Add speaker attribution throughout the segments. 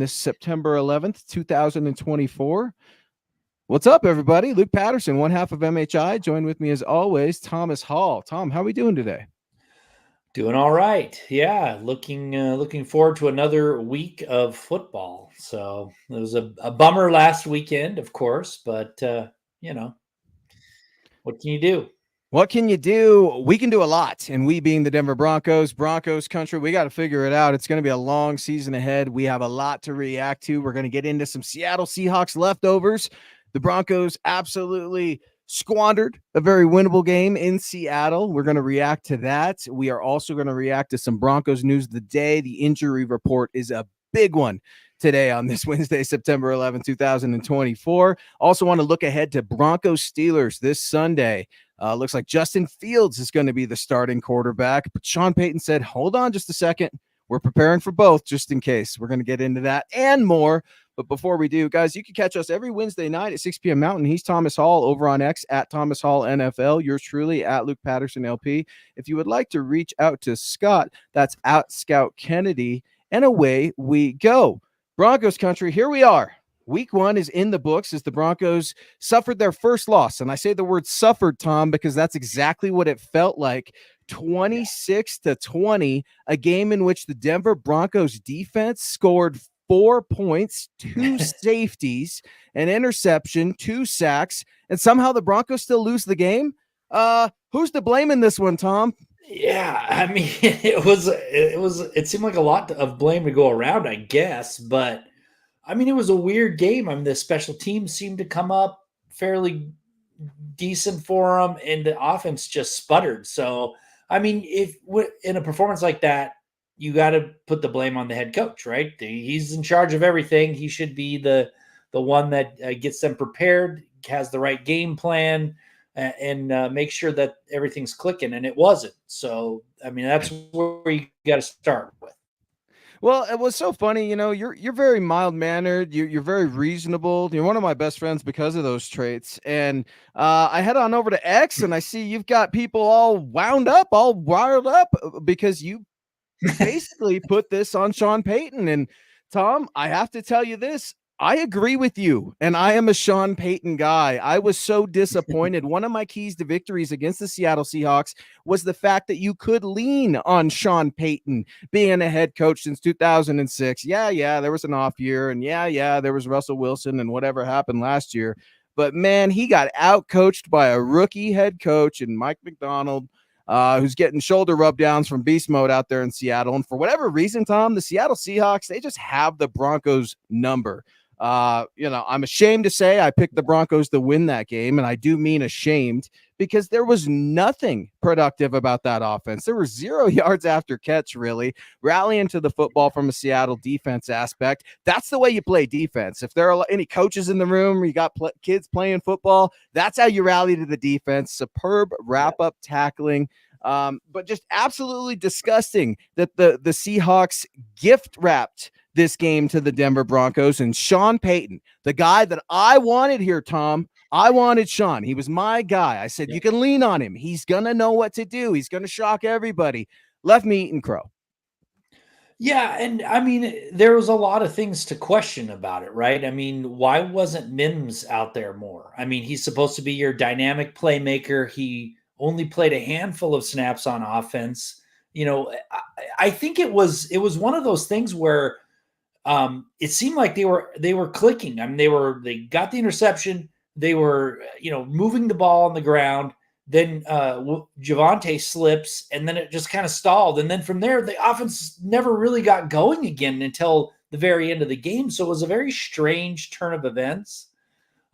Speaker 1: this September 11th, 2024. What's up, everybody? Luke Patterson, one half of MHI. Joined with me as always, Thomas Hall. Tom, how are we doing today?
Speaker 2: Doing all right. Yeah, looking forward to another week of football. So it was a bummer last weekend, of course, but what can you do?
Speaker 1: What can you do? We can do a lot. And we being the Denver Broncos country, we got to figure it out. It's going to be a long season ahead. We have a lot to react to. We're going to get into some Seattle Seahawks leftovers. The Broncos absolutely squandered a very winnable game in Seattle. We're going to react to that. We are also going to react to some Broncos news of the day. The injury report is a big one today on this Wednesday, September 11, 2024. Also want to look ahead to Broncos-Steelers this Sunday. Looks like Justin Fields is going to be the starting quarterback, but Sean Payton said, hold on just a second. We're preparing for both just in case. We're going to get into that and more. But before we do, guys, you can catch us every Wednesday night at 6 p.m. Mountain. He's Thomas Hall over on X at Thomas Hall NFL. Yours truly at Luke Patterson LP. If you would like to reach out to Scott, that's at Scout Kennedy. And away we go. Broncos country, here we are. Week one is in the books as the Broncos suffered their first loss. And I say the word suffered, Tom, because that's exactly what it felt like. 26-20, a game in which the Denver Broncos defense scored 4 points, 2 safeties, an interception, 2 sacks, and somehow the Broncos still lose the game. Who's to blame in this one, Tom?
Speaker 2: Yeah, I mean, it seemed like a lot of blame to go around, I guess, but I mean, it was a weird game. I mean, the special teams seemed to come up fairly decent for them, and the offense just sputtered. So, I mean, if in a performance like that, you got to put the blame on the head coach, right? He's in charge of everything. He should be the one that gets them prepared, has the right game plan, and make sure that everything's clicking. And it wasn't. So, I mean, that's where you got to start with.
Speaker 1: Well, it was so funny, you're very mild-mannered, you're very reasonable. You're one of my best friends because of those traits. And I head on over to X and I see you've got people all wound up, all wired up because you basically put this on Sean Payton. And Tom, I have to tell you this. I agree with you, and I am a Sean Payton guy. I was so disappointed. One of my keys to victories against the Seattle Seahawks was the fact that you could lean on Sean Payton being a head coach since 2006. Yeah, there was an off year, and yeah, there was Russell Wilson and whatever happened last year. But, man, he got out-coached by a rookie head coach in Mike McDonald, who's getting shoulder rub downs from beast mode out there in Seattle. And for whatever reason, Tom, the Seattle Seahawks, they just have the Broncos number. I'm ashamed to say I picked the Broncos to win that game, and I do mean ashamed because there was nothing productive about that offense. There were 0 yards after catch, really, rallying to the football from a Seattle defense aspect. That's the way you play defense. If there are any coaches in the room, you got kids playing football, that's how you rally to the defense. Superb wrap-up tackling. But just absolutely disgusting that the Seahawks gift-wrapped this game to the Denver Broncos. And Sean Payton, the guy that I wanted here, Tom, I wanted Sean. He was my guy. I said, You can lean on him. He's going to know what to do. He's going to shock everybody. Left me eating crow.
Speaker 2: Yeah, and I mean, there was a lot of things to question about it, right? I mean, why wasn't Mims out there more? I mean, he's supposed to be your dynamic playmaker. He only played a handful of snaps on offense. I think it was one of those things where it seemed like they were clicking. I mean, they got the interception. They were, moving the ball on the ground. Then Javonte slips, and then it just kind of stalled. And then from there, the offense never really got going again until the very end of the game. So it was a very strange turn of events.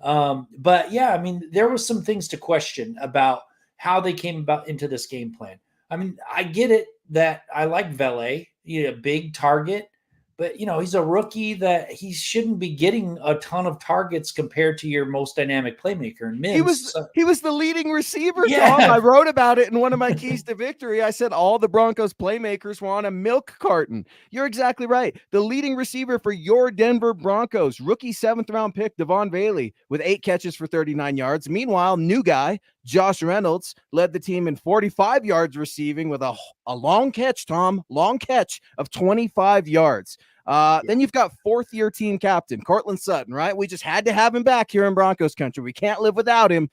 Speaker 2: But yeah, I mean, there was some things to question about how they came about into this game plan. I mean, I get it that I like Vele, a big target. But, he's a rookie that he shouldn't be getting a ton of targets compared to your most dynamic playmaker. And Mims,
Speaker 1: he was the leading receiver, Tom. I wrote about it in one of my keys to victory. I said all the Broncos playmakers were on a milk carton. You're exactly right. The leading receiver for your Denver Broncos, rookie 7th-round pick Devon Bailey with 8 catches for 39 yards. Meanwhile, new guy, Josh Reynolds, led the team in 45 yards receiving with a long catch, Tom, long catch of 25 yards. Then you've got fourth-year team captain Cortland Sutton, right? We just had to have him back here in Broncos country. We can't live without him.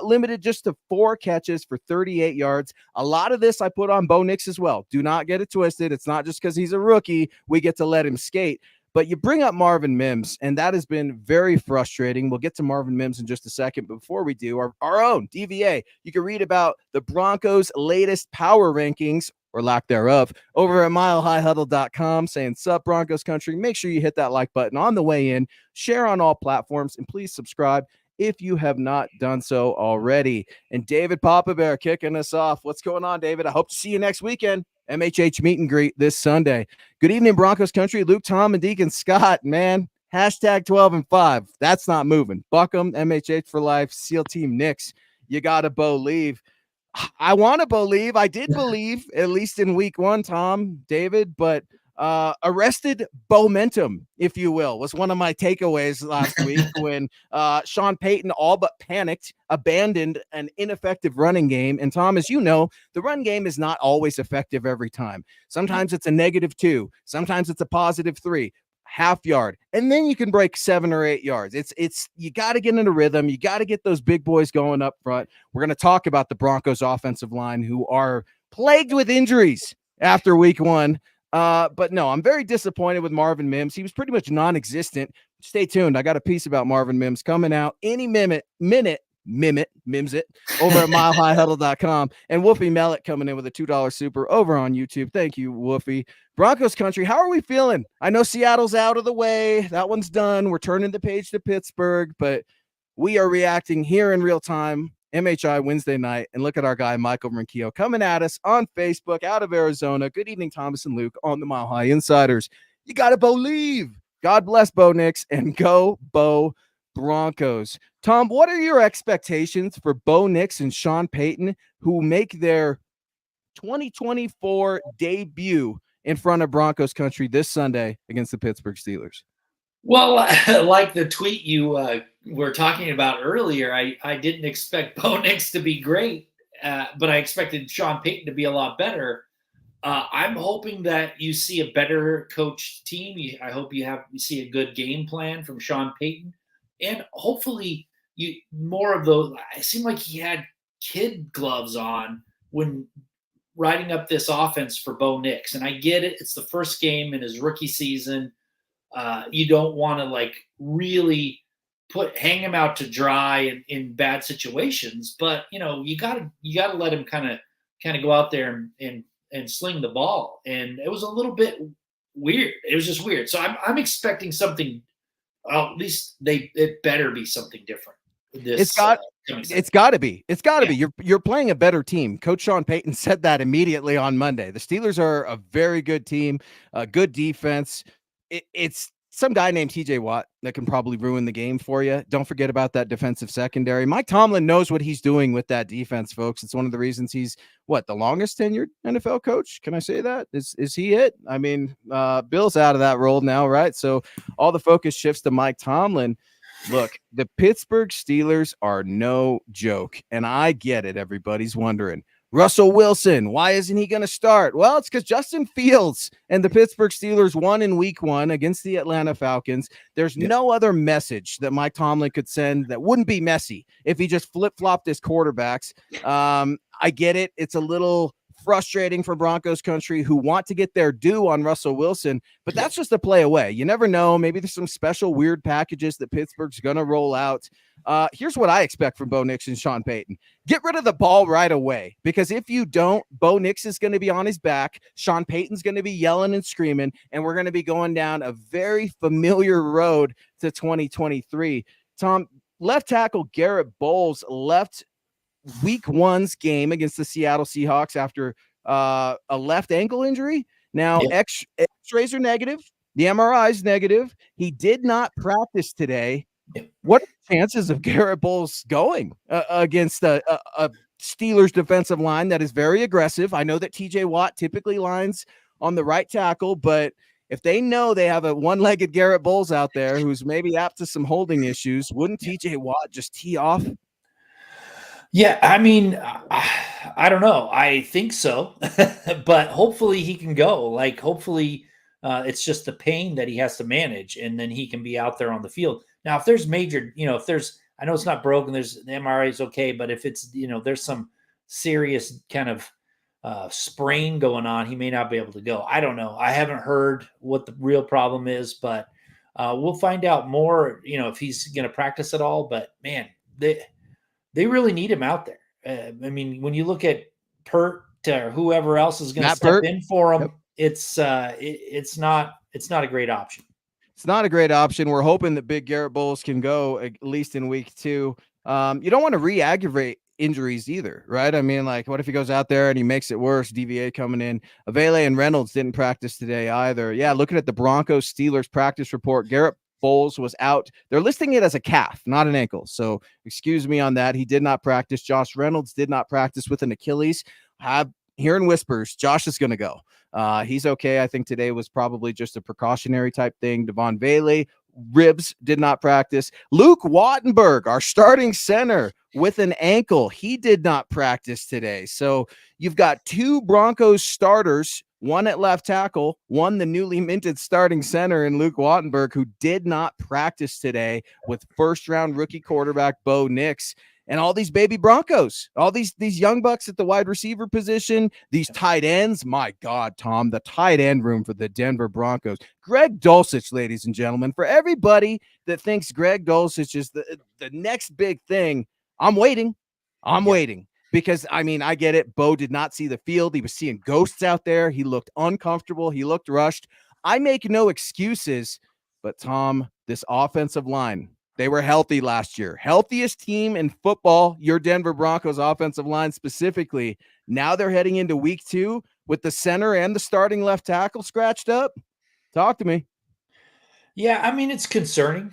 Speaker 1: Limited just to 4 catches for 38 yards. A lot of this I put on Bo Nix as well. Do not get it twisted. It's not just because he's a rookie we get to let him skate. But you bring up Marvin Mims, and that has been very frustrating. We'll get to Marvin Mims in just a second. But before we do, our own DVA, you can read about the Broncos' latest power rankings, or lack thereof, over at milehighhuddle.com, saying, "Sup, Broncos country." Make sure you hit that like button on the way in, share on all platforms, and please subscribe if you have not done so already. And David Papa Bear kicking us off. What's going on, David? I hope to see you next weekend. MHH meet and greet this Sunday. Good evening, Broncos country. Luke, Tom, and Deacon Scott, man. Hashtag 12 and 5. That's not moving. Buckham, MHH for life. SEAL Team Knicks. You got to believe. I want to believe. I did believe, at least in week 1, Tom, David, but arrested momentum, if you will, was one of my takeaways last week when Sean Payton all but panicked, abandoned an ineffective running game. And Tom, as you know, the run game is not always effective every time. Sometimes it's a -2, sometimes it's a +3, half yard, and then you can break 7 or 8 yards. It's you got to get in a rhythm. You got to get those big boys going up front. We're going to talk about the Broncos offensive line, who are plagued with injuries after week 1. But no, I'm very disappointed with Marvin Mims. He was pretty much non-existent. Stay tuned. I got a piece about Marvin Mims coming out any minute, Mims it, over at milehighhuddle.com. And Wolfie Mellick coming in with a $2 super over on YouTube. Thank you, Wolfie. Broncos country, how are we feeling? I know Seattle's out of the way. That one's done. We're turning the page to Pittsburgh, but we are reacting here in real time. MHI Wednesday night, and look at our guy Michael Rinquillo coming at us on Facebook out of Arizona. Good evening, Thomas and Luke on the Mile High Insiders. You got to believe. God bless Bo Nix, and go Bo Broncos. Tom, what are your expectations for Bo Nix and Sean Payton, who make their 2024 debut in front of Broncos country this Sunday against the Pittsburgh Steelers?
Speaker 2: Well, like the tweet you were talking about earlier, I didn't expect Bo Nix to be great, but I expected Sean Payton to be a lot better. I'm hoping that you see a better coached team. I hope you see a good game plan from Sean Payton, and hopefully you more of those. It seemed like he had kid gloves on when writing up this offense for Bo Nix, and I get it. It's the first game in his rookie season. You don't want to really hang him out to dry in bad situations, but you gotta let him kind of go out there and sling the ball. And it was a little bit weird. It was just weird. So I'm expecting something. At least it better be something different.
Speaker 1: It's got to be. It's got to be. You're playing a better team. Coach Sean Payton said that immediately on Monday. The Steelers are a very good team, a good defense. It's some guy named TJ Watt that can probably ruin the game for you. Don't forget about that defensive secondary. Mike Tomlin knows what he's doing with that defense, folks. It's one of the reasons he's the longest tenured NFL coach. Can I say that? Is he it? I mean, Bill's out of that role now, right? So all the focus shifts to Mike Tomlin. Look, the Pittsburgh Steelers are no joke, and I get it. Everybody's wondering. Russell Wilson, why isn't he going to start? Well, it's because Justin Fields and the Pittsburgh Steelers won in week 1 against the Atlanta Falcons. There's no other message that Mike Tomlin could send that wouldn't be messy if he just flip-flopped his quarterbacks. I get it. It's a little frustrating for Broncos country who want to get their due on Russell Wilson, but that's just a play away. You never know. Maybe there's some special weird packages that Pittsburgh's going to roll out. Here's what I expect from Bo Nix and Sean Payton. Get rid of the ball right away, because if you don't, Bo Nix is going to be on his back. Sean Payton's going to be yelling and screaming, and we're going to be going down a very familiar road to 2023. Tom, left tackle Garrett Bowles left week 1's game against the Seattle Seahawks after a left ankle injury. Now, X-rays are negative. The MRI is negative. He did not practice today. What are the chances of Garrett Bowles going against a Steelers defensive line that is very aggressive? I know that TJ Watt typically lines on the right tackle, but if they know they have a one-legged Garrett Bowles out there who's maybe apt to some holding issues, wouldn't TJ Watt just tee off?
Speaker 2: Yeah, I mean, I don't know. I think so, but hopefully he can go. Hopefully It's just the pain that he has to manage, and then he can be out there on the field. Now, if there's major, if there's, I know it's not broken, there's the MRI is okay, but if it's, there's some serious kind of sprain going on, he may not be able to go. I don't know. I haven't heard what the real problem is, but we'll find out more, if he's going to practice at all. But man, they really need him out there. I mean, when you look at Pert or whoever else is going to step in for him, it's not a great option.
Speaker 1: It's not a great option. We're hoping that Big Garrett Bowles can go at least in week 2. You don't want to re-aggravate injuries either, right? I mean, like, what if he goes out there and he makes it worse? DVA coming in. Avele and Reynolds didn't practice today either. Yeah, looking at the Broncos-Steelers practice report, Garrett Bowles was out. They're listing it as a calf, not an ankle. So excuse me on that. He did not practice. Josh Reynolds did not practice with an Achilles. Hearing whispers, Josh is going to go. He's okay. I think today was probably just a precautionary type thing. Devon Bailey, ribs, did not practice. Luke Wattenberg, our starting center, with an ankle. He did not practice today. So you've got 2 Broncos starters, one at left tackle, one the newly minted starting center in Luke Wattenberg, who did not practice today, with first-round rookie quarterback Bo Nix. And all these baby Broncos, all these young bucks at the wide receiver position, these tight ends. My God, Tom, the tight end room for the Denver Broncos. Greg Dulcich, ladies and gentlemen. For everybody that thinks Greg Dulcich is the next big thing, I'm waiting. I'm waiting. Because, I mean, I get it. Bo did not see the field. He was seeing ghosts out there. He looked uncomfortable. He looked rushed. I make no excuses. But, Tom, this offensive line, they were healthy last year. Healthiest team in football, your Denver Broncos offensive line specifically. Now they're heading into week 2 with the center and the starting left tackle scratched up. Talk to me.
Speaker 2: Yeah, I mean, it's concerning,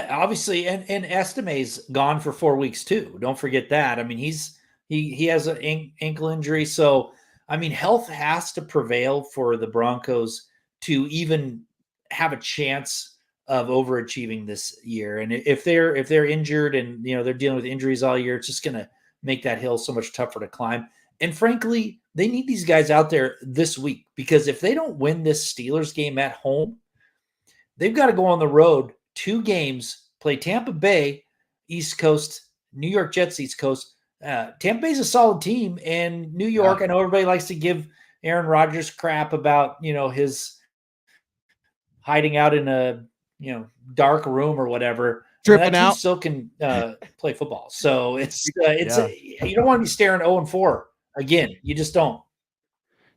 Speaker 2: obviously. And Estime's gone for 4 weeks too. Don't forget that. I mean, he has an ankle injury. So, I mean, health has to prevail for the Broncos to even have a chance of overachieving this year. And if they're injured and they're dealing with injuries all year, it's just going to make that hill so much tougher to climb. And frankly, they need these guys out there this week, because if they don't win this Steelers game at home, they've got to go on the road 2 games, play Tampa Bay, East Coast, New York Jets, East Coast. Tampa Bay's a solid team, and New York, I know everybody likes to give Aaron Rodgers crap about, his hiding out in a, dark room or whatever.
Speaker 1: Tripping out.
Speaker 2: Still can play football. So you don't want to be staring 0-4 again. You just don't.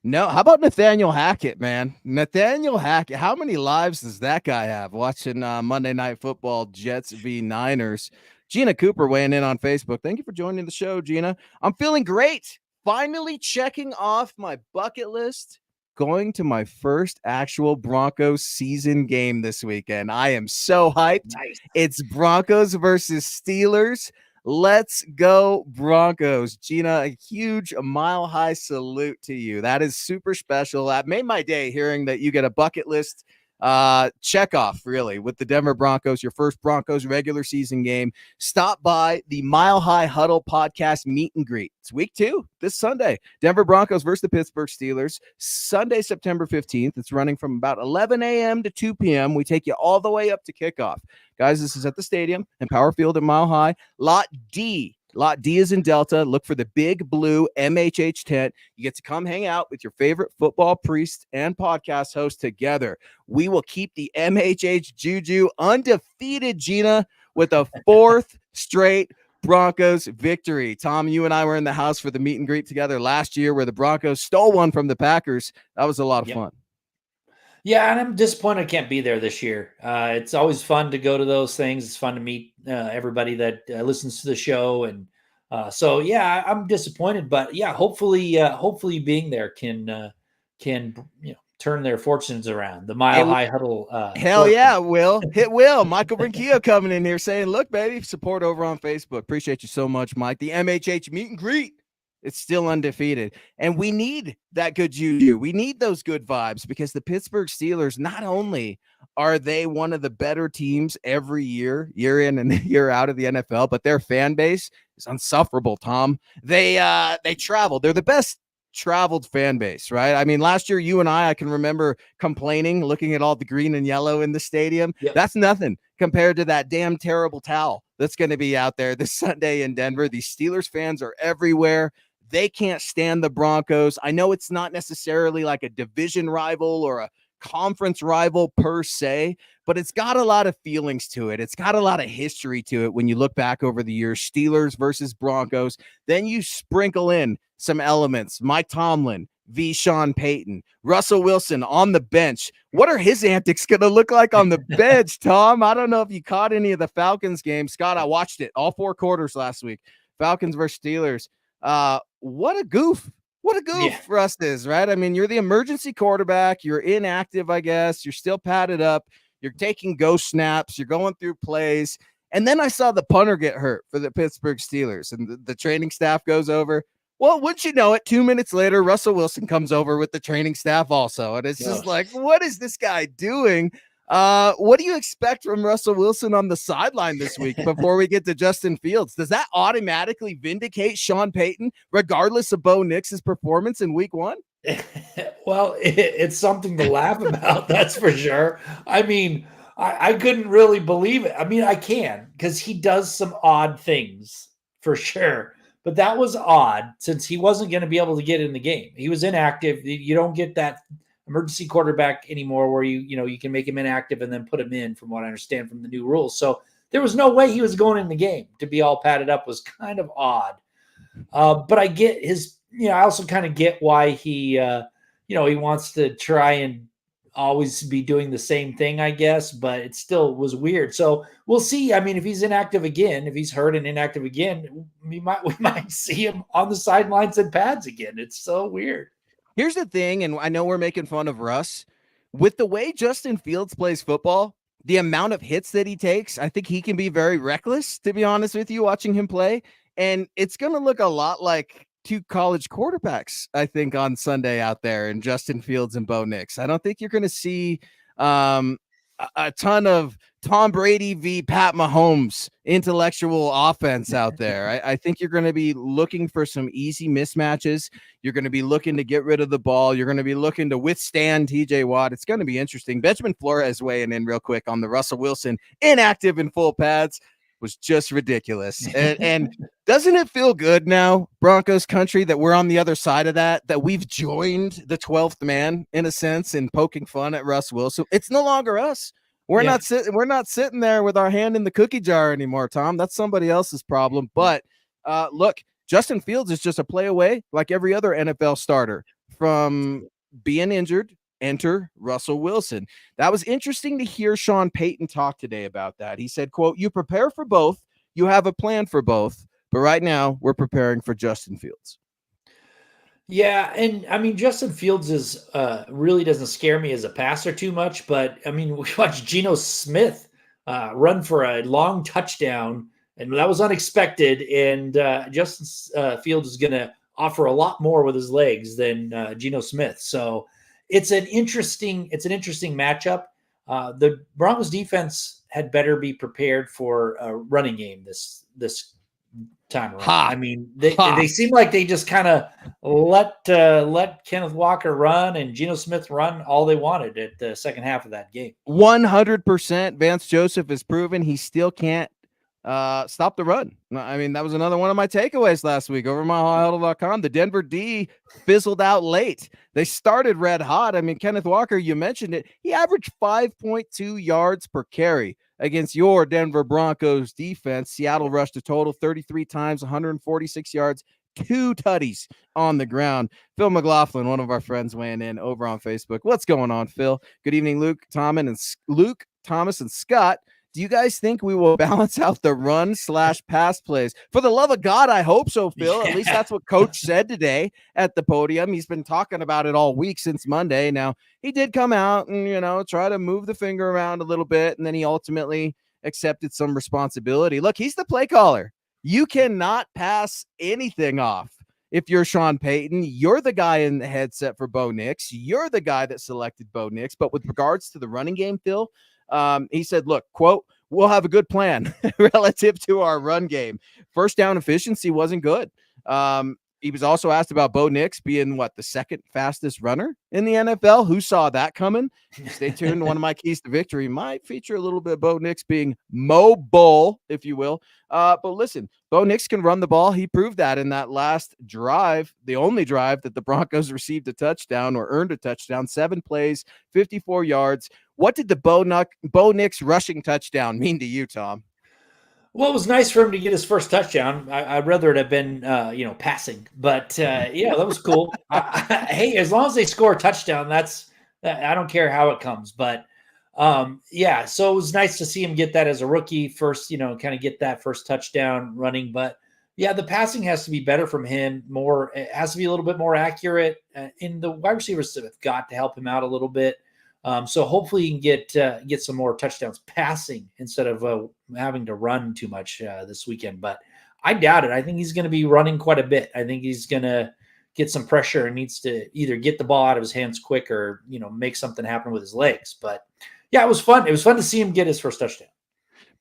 Speaker 1: No. How about Nathaniel Hackett, man? Nathaniel Hackett. How many lives does that guy have watching Monday Night Football, Jets v. Niners? Gina Cooper weighing in on Facebook. Thank you for joining the show, Gina. I'm feeling great. Finally checking off my bucket list. Going to my first actual Broncos season game this weekend. I am so hyped.
Speaker 2: Nice.
Speaker 1: It's Broncos versus Steelers. Let's go Broncos. Gina, a huge mile-high salute to you. That is super special. That made my day hearing that you get a bucket list check off, really, with the Denver Broncos, your first Broncos regular season game. Stop by the Mile High Huddle podcast meet and greet. It's week 2 this Sunday. Denver Broncos versus the Pittsburgh Steelers. Sunday, September 15th. It's running from about 11 a.m. to 2 p.m. We take you all the way up to kickoff. Guys, this is at the stadium in Power Field at Mile High. Lot D. Lot D is in Delta. Look for the big blue MHH tent. You get to come hang out with your favorite football priest and podcast host together. We will keep the MHH Juju undefeated, Gina, with a 4th straight Broncos victory. Tom, you and I were in the house for the meet and greet together last year where the Broncos stole one from the Packers. That was a lot of fun.
Speaker 2: Yeah, and I'm disappointed I can't be there this year. It's always fun to go to those things. It's fun to meet everybody that listens to the show, and so yeah, I'm disappointed. But yeah, hopefully being there can turn their fortunes around. The Mile High Huddle.
Speaker 1: Hell yeah, Will. Hit Will. Michael Brinquillo coming in here saying, "Look, baby, support over on Facebook. Appreciate you so much, Mike. The MHH meet and greet. It's still undefeated. And we need that good juju. We need those good vibes, because the Pittsburgh Steelers, not only are they one of the better teams every year, year in and year out of the NFL, but their fan base is insufferable, Tom. They travel. They're the best traveled fan base, right? I mean, last year, you and I can remember complaining, looking at all the green and yellow in the stadium.
Speaker 2: Yep.
Speaker 1: That's nothing compared to that damn terrible towel that's going to be out there this Sunday in Denver. These Steelers fans are everywhere. They can't stand the Broncos. I know it's not necessarily like a division rival or a conference rival per se, but it's got a lot of feelings to it. It's got a lot of history to it when you look back over the years. Steelers versus Broncos. Then you sprinkle in some elements. Mike Tomlin v. Sean Payton, Russell Wilson on the bench. What are his antics going to look like on the bench, Tom? I don't know if you caught any of the Falcons game. Scott, I watched it all 4 quarters last week. Falcons versus Steelers. What a goof. What a goof Russ is, right? I mean, you're the emergency quarterback. You're inactive, I guess. You're still padded up. You're taking ghost snaps. You're going through plays. And then I saw the punter get hurt for the Pittsburgh Steelers, and the training staff goes over. Well, wouldn't you know it, 2 minutes later, Russell Wilson comes over with the training staff also. And it's just like, what is this guy doing? What do you expect from Russell Wilson on the sideline this week before we get to Justin Fields? Does that automatically vindicate Sean Payton, regardless of Bo Nix's performance in week 1?
Speaker 2: Well, it's something to laugh about, that's for sure. I mean, I couldn't really believe it. I mean, I can, because he does some odd things for sure. But that was odd since he wasn't going to be able to get in the game. He was inactive. You don't get that emergency quarterback anymore where you can make him inactive and then put him in, from what I understand from the new rules. So there was no way he was going in the game. To be all padded up was kind of odd. But I get his, I also kind of get why he wants to try and always be doing the same thing, I guess, but it still was weird. So we'll see. I mean, if he's inactive again, if he's hurt and inactive again, we might see him on the sidelines and pads again. It's so weird.
Speaker 1: Here's the thing, and I know we're making fun of Russ. With the way Justin Fields plays football, the amount of hits that he takes, I think he can be very reckless, to be honest with you, watching him play. And it's going to look a lot like 2 college quarterbacks, I think, on Sunday out there, in Justin Fields and Bo Nix. I don't think you're going to see a ton of Tom Brady v. Pat Mahomes intellectual offense out there. I think you're going to be looking for some easy mismatches. You're going to be looking to get rid of the ball. You're going to be looking to withstand TJ Watt. It's going to be interesting. Benjamin Flores weighing in real quick on the Russell Wilson inactive in full pads was just ridiculous. And doesn't it feel good now, Broncos country, that we're on the other side of that we've joined the 12th man in a sense in poking fun at Russ Wilson? It's no longer us. We're not sitting there with our hand in the cookie jar anymore, Tom. That's somebody else's problem. But look, Justin Fields is just a play away, like every other NFL starter, from being injured. Enter Russell Wilson. That was interesting to hear Sean Payton talk today about that. He said, quote, "You prepare for both. You have a plan for both. But right now we're preparing for Justin Fields."
Speaker 2: Yeah, and I mean, Justin Fields is really doesn't scare me as a passer too much, but I mean, we watched Geno Smith run for a long touchdown, and that was unexpected. And Justin Fields is going to offer a lot more with his legs than Geno Smith. So it's an interesting matchup. The Broncos defense had better be prepared for a running game this time around. I mean, they seem like they just kind of let Kenneth Walker run and Geno Smith run all they wanted at the second half of that game.
Speaker 1: 100%. Vance Joseph has proven he still can't stop the run. I mean, that was another one of my takeaways last week over myhuddle.com. The Denver D fizzled out late. They started red hot. I mean, Kenneth Walker, you mentioned it. He averaged 5.2 yards per carry against your Denver Broncos defense. Seattle rushed a total 33 times, 146 yards, 2 tutties on the ground. Phil McLaughlin, one of our friends, weighing in over on Facebook. What's going on, Phil? Good evening, Luke, Thomas, and Scott. Do you guys think we will balance out the run/pass plays? For the love of God, I hope so, Phil. At least that's what Coach said today at the podium. He's been talking about it all week since Monday. Now, he did come out and, try to move the finger around a little bit, and then he ultimately accepted some responsibility. Look, he's the play caller. You cannot pass anything off. If you're Sean Payton, you're the guy in the headset for Bo Nix. You're the guy that selected Bo Nix. But with regards to the running game, Phil, he said, look, quote, "We'll have a good plan relative to our run game. First down efficiency wasn't good. He was also asked about Bo Nix being the second fastest runner in the NFL. Who saw that coming? Stay tuned. One of my keys to victory might feature a little bit of Bo Nix being mobile, if you will. But listen, Bo Nix can run the ball. He proved that in that last drive, the only drive that the Broncos received a touchdown or earned a touchdown, 7 plays, 54 yards. What did the Bo Nix rushing touchdown mean to you, Tom?
Speaker 2: Well, it was nice for him to get his first touchdown. I'd rather it have been, passing, but yeah, that was cool. Hey, as long as they score a touchdown, I don't care how it comes. But yeah, so it was nice to see him get that as a rookie first. Kind of get that first touchdown running. But yeah, the passing has to be better from him. It has to be a little bit more accurate. And the wide receivers have got to help him out a little bit. So hopefully you can get some more touchdowns passing instead of having to run too much this weekend. But I doubt it. I think he's going to be running quite a bit. I think he's going to get some pressure and needs to either get the ball out of his hands quick or make something happen with his legs. But yeah, it was fun. It was fun to see him get his first touchdown.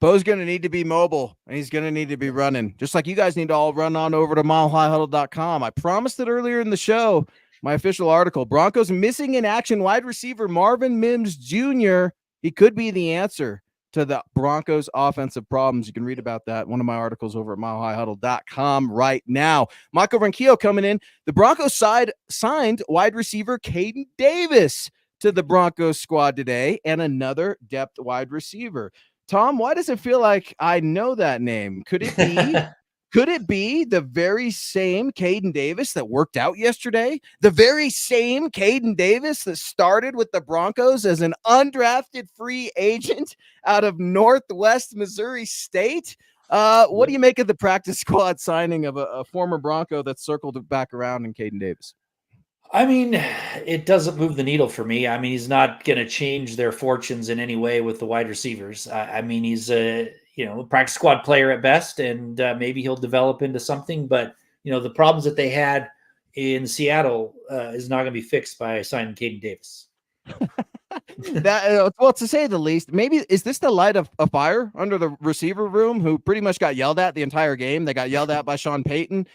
Speaker 1: Bo's going to need to be mobile, and he's going to need to be running, just like you guys need to all run on over to milehighhuddle.com. I promised it earlier in the show. My official article, Broncos missing in action wide receiver Marvin Mims Jr. He could be the answer to the Broncos offensive problems. You can read about that. One of my articles over at milehighhuddle.com right now. Michael Ronquillo coming in. The Broncos side signed wide receiver Caden Davis to the Broncos squad today and another depth wide receiver. Tom, why does it feel like I know that name? Could it be Could it be the very same Caden Davis that worked out yesterday? The very same Caden Davis that started with the Broncos as an undrafted free agent out of Northwest Missouri State? What do you make of the practice squad signing of a former Bronco that circled back around in Caden Davis?
Speaker 2: I mean, it doesn't move the needle for me. I mean, he's not going to change their fortunes in any way with the wide receivers. I mean, he's a practice squad player at best, and maybe he'll develop into something. But the problems that they had in Seattle is not going to be fixed by signing Caden Davis.
Speaker 1: Well, to say the least, maybe is this the light of a fire under the receiver room, who pretty much got yelled at the entire game? They got yelled at by Sean Payton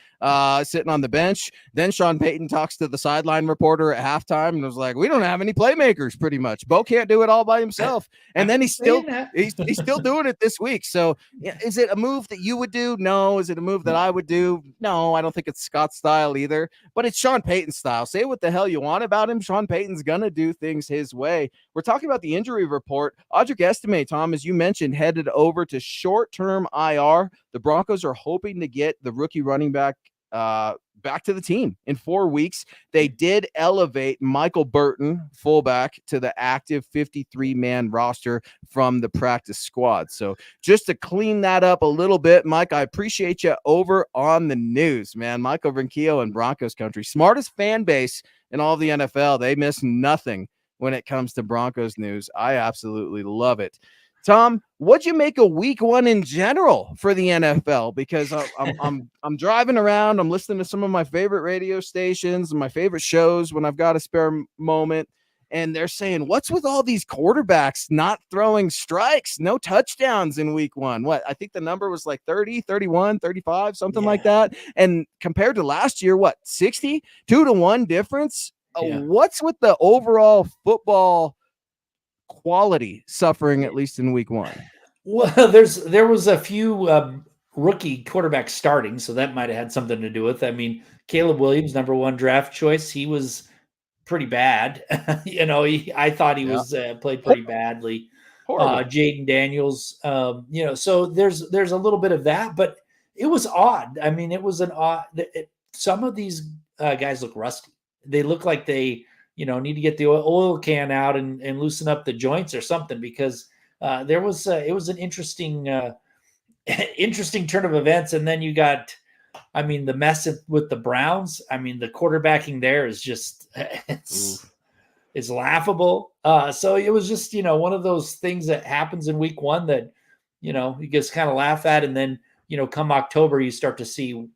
Speaker 1: sitting on the bench. Then Sean Payton talks to the sideline reporter at halftime and was like, "We don't have any playmakers. Pretty much, Bo can't do it all by himself." And then he's still doing it this week. So, is it a move that you would do? No. Is it a move that I would do? No. I don't think it's Scott's style either. But it's Sean Payton's style. Say what the hell you want about him. Sean Payton's gonna do things his way. We're talking about the injury report. Audric Estime, Tom, as you mentioned, headed over to short-term IR. The Broncos are hoping to get the rookie running back back to the team in 4 weeks. They did elevate Michael Burton, fullback, to the active 53-man roster from the practice squad. So just to clean that up a little bit, Mike, I appreciate you over on the news, man. Michael Ronquillo in Broncos country, smartest fan base in all of the NFL. They miss nothing when it comes to Broncos news. I absolutely love it. Tom, what'd you make of week one in general for the NFL? Because I'm driving around, I'm listening to some of my favorite radio stations and my favorite shows when I've got a spare moment, and they're saying, what's with all these quarterbacks not throwing strikes? No touchdowns in week one. What? I think the number was like 30, 31, 35, something like that. And compared to last year, 60? 2-1 difference? Yeah. What's with the overall football quality suffering, at least in week one?
Speaker 2: Well, there was a few rookie quarterbacks starting, so that might have had something to do with it. I mean, Caleb Williams, number one draft choice, he was pretty bad. I thought he was played pretty badly. Jaden Daniels, so there's a little bit of that, but it was odd. I mean, it was some of these guys look rusty. They look like they need to get the oil can out and loosen up the joints or something, because it was an interesting turn of events. And then you got, the mess with the Browns. I mean, the quarterbacking there is just, it's laughable. So it was just, one of those things that happens in week one that, you just kind of laugh at. And then, come October, you start to see,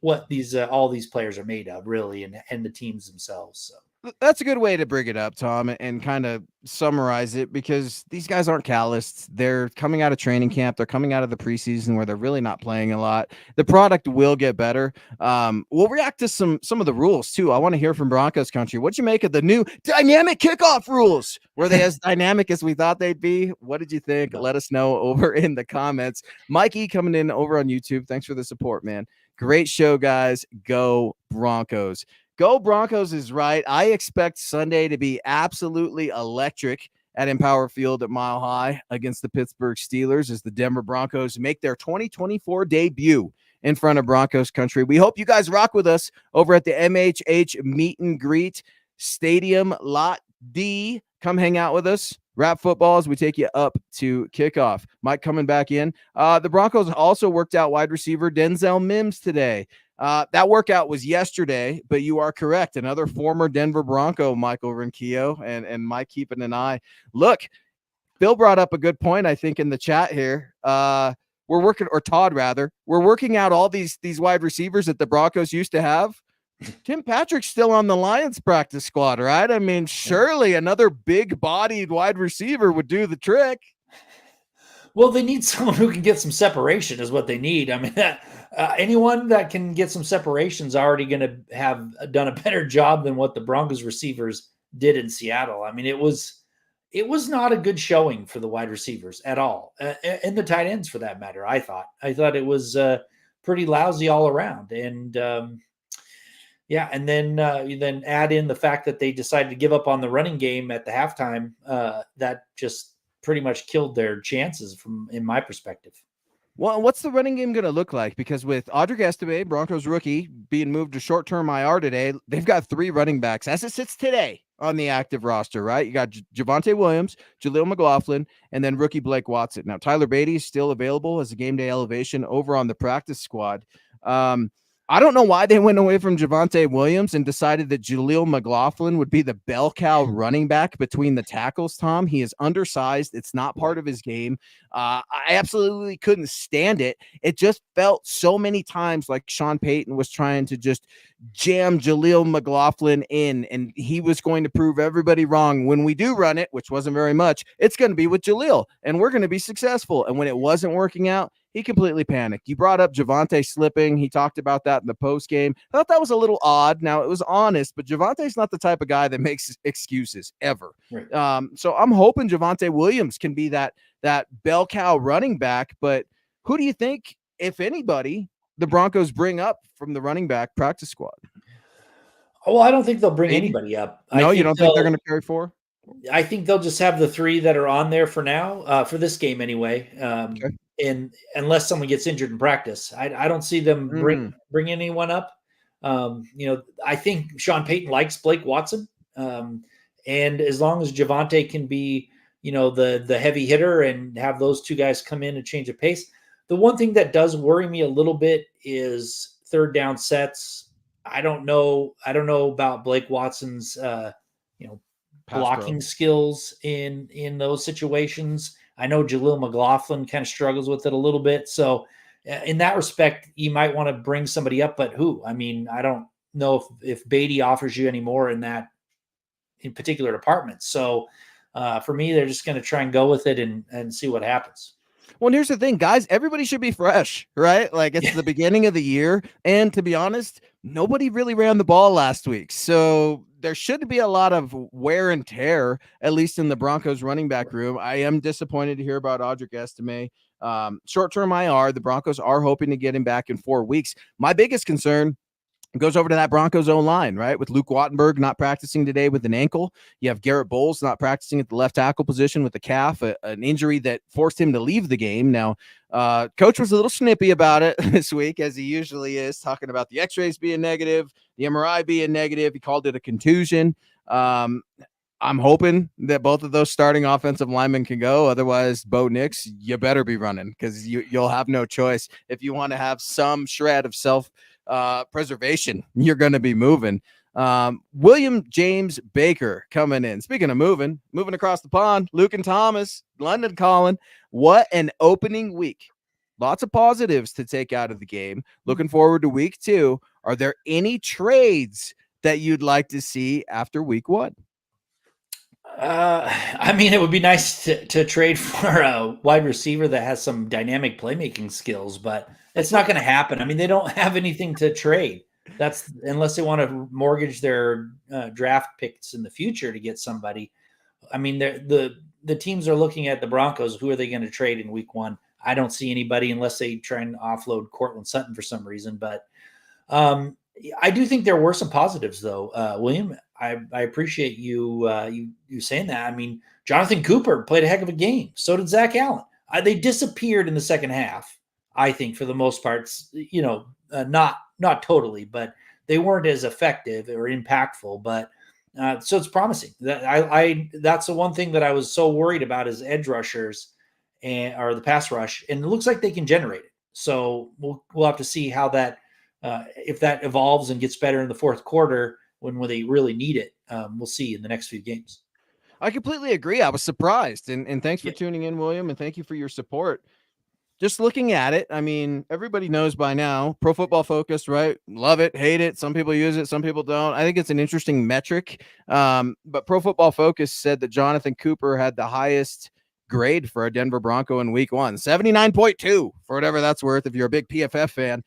Speaker 2: what all these players are made of, really, and the teams themselves. So.
Speaker 1: That's a good way to bring it up, Tom, and kind of summarize it, because these guys aren't calloused. They're coming out of training camp. They're coming out of the preseason where they're really not playing a lot. The product will get better. We'll react to some of the rules too. I want to hear from Broncos country. What'd you make of the new dynamic kickoff rules? Were they as dynamic as we thought they'd be? What did you think? Let us know over in the comments. Mikey coming in over on YouTube. Thanks for the support, man. Great show, guys. Go Broncos. Go Broncos is right. I expect Sunday to be absolutely electric at Empower Field at Mile High against the Pittsburgh Steelers as the Denver Broncos make their 2024 debut in front of Broncos country. We hope you guys rock with us over at the MHH Meet and Greet Stadium Lot D. Come hang out with us. Wrap football as we take you up to kickoff. Mike coming back in. The Broncos also worked out wide receiver Denzel Mims today. That workout was yesterday, but you are correct. Another former Denver Bronco, Michael Rinquillo, and Mike keeping an eye. Look, Bill brought up a good point, I think, in the chat here. We're working, or Todd rather, we're working out all these wide receivers that the Broncos used to have. Tim Patrick's still on the Lions practice squad, right? I mean, surely another big-bodied wide receiver would do the trick.
Speaker 2: Well, they need someone who can get some separation is what they need. I mean, anyone that can get some separation is already going to have done a better job than what the Broncos receivers did in Seattle. I mean, it was not a good showing for the wide receivers at all, and the tight ends for that matter. I thought it was pretty lousy all around, and yeah, and then you then add in the fact that they decided to give up on the running game at the halftime. That just pretty much killed their chances in my perspective.
Speaker 1: Well, what's the running game going to look like? Because with Audric Estime, Broncos rookie, being moved to short-term IR today, they've got 3 running backs as it sits today on the active roster, right? You got Javonte Williams, Jaleel McLaughlin, and then rookie Blake Watson. Now, Tyler Beatty is still available as a game day elevation over on the practice squad. I don't know why they went away from Javonte Williams and decided that Jaleel McLaughlin would be the bell cow running back between the tackles, Tom. He is undersized. It's not part of his game. I absolutely couldn't stand it. It just felt so many times like Sean Payton was trying to just jam Jaleel McLaughlin in, and he was going to prove everybody wrong. When we do run it, which wasn't very much, it's going to be with Jaleel, and we're going to be successful. And when it wasn't working out, he completely panicked. You brought up Javonte slipping. He talked about that in the post game. I thought that was a little odd. Now, it was honest, but Javonte's not the type of guy that makes excuses ever. Right. So I'm hoping Javonte Williams can be that bell cow running back. But who do you think, if anybody, the Broncos bring up from the running back practice squad?
Speaker 2: Well, I don't think they'll bring anybody up.
Speaker 1: No, you don't think they're going to carry 4?
Speaker 2: I think they'll just have the 3 that are on there for now, for this game anyway. Okay. And unless someone gets injured in practice, I don't see them bring anyone up. I think Sean Payton likes Blake Watson. And as long as Javonte can be, the heavy hitter and have those 2 guys come in and change the pace. The one thing that does worry me a little bit is third down sets. I don't know about Blake Watson's, blocking skills in those situations. I know Jaleel McLaughlin kind of struggles with it a little bit. So in that respect, you might want to bring somebody up, but who? I mean, I don't know if Beatty offers you any more in particular department. So for me, they're just going to try and go with it and see what happens.
Speaker 1: Well, and here's the thing, guys, everybody should be fresh, right? Like, it's the beginning of the year. And to be honest, nobody really ran the ball last week. So there should be a lot of wear and tear, at least in the Broncos running back room. I am disappointed to hear about Audric Estime. Short-term IR, the Broncos are hoping to get him back in 4 weeks. My biggest concern goes over to that Broncos O-line, right? With Luke Wattenberg not practicing today with an ankle. You have Garrett Bowles not practicing at the left tackle position with a calf, an injury that forced him to leave the game. Now, coach was a little snippy about it this week, as he usually is, talking about the x-rays being negative, the MRI being negative. He called it a contusion. I'm hoping that both of those starting offensive linemen can go. Otherwise, Bo Nix, you better be running, because you'll have no choice. If you want to have some shred of preservation, you're going to be moving. William James Baker coming in. Speaking of moving across the pond, Luke and Thomas, London calling. What an opening week. Lots of positives to take out of the game. Looking forward to week 2. Are there any trades that you'd like to see after week 1?
Speaker 2: I mean, it would be nice to trade for a wide receiver that has some dynamic playmaking skills, but it's not going to happen. I mean, they don't have anything to trade. That's unless they want to mortgage their draft picks in the future to get somebody. I mean, the teams are looking at the Broncos. Who are they going to trade in week 1? I don't see anybody unless they try and offload Cortland Sutton for some reason. But I do think there were some positives, though, William. I appreciate you saying that. I mean, Jonathan Cooper played a heck of a game. So did Zach Allen. They disappeared in the second half, I think, for the most part. Not totally, but they weren't as effective or impactful. But so it's promising. That's the one thing that I was so worried about is edge rushers or the pass rush, and it looks like they can generate it. So we'll have to see how that if that evolves and gets better in the fourth quarter when they really need it. We'll see in the next few games.
Speaker 1: I completely agree. I was surprised. And thanks for
Speaker 2: Yeah.
Speaker 1: tuning in, William. And thank you for your support. Just looking at it, I mean, everybody knows by now, Pro Football Focus, right? Love it, hate it. Some people use it, some people don't. I think it's an interesting metric. But Pro Football Focus said that Jonathan Cooper had the highest grade for a Denver Bronco in week 1, 79.2 for whatever that's worth. If you're a big PFF fan,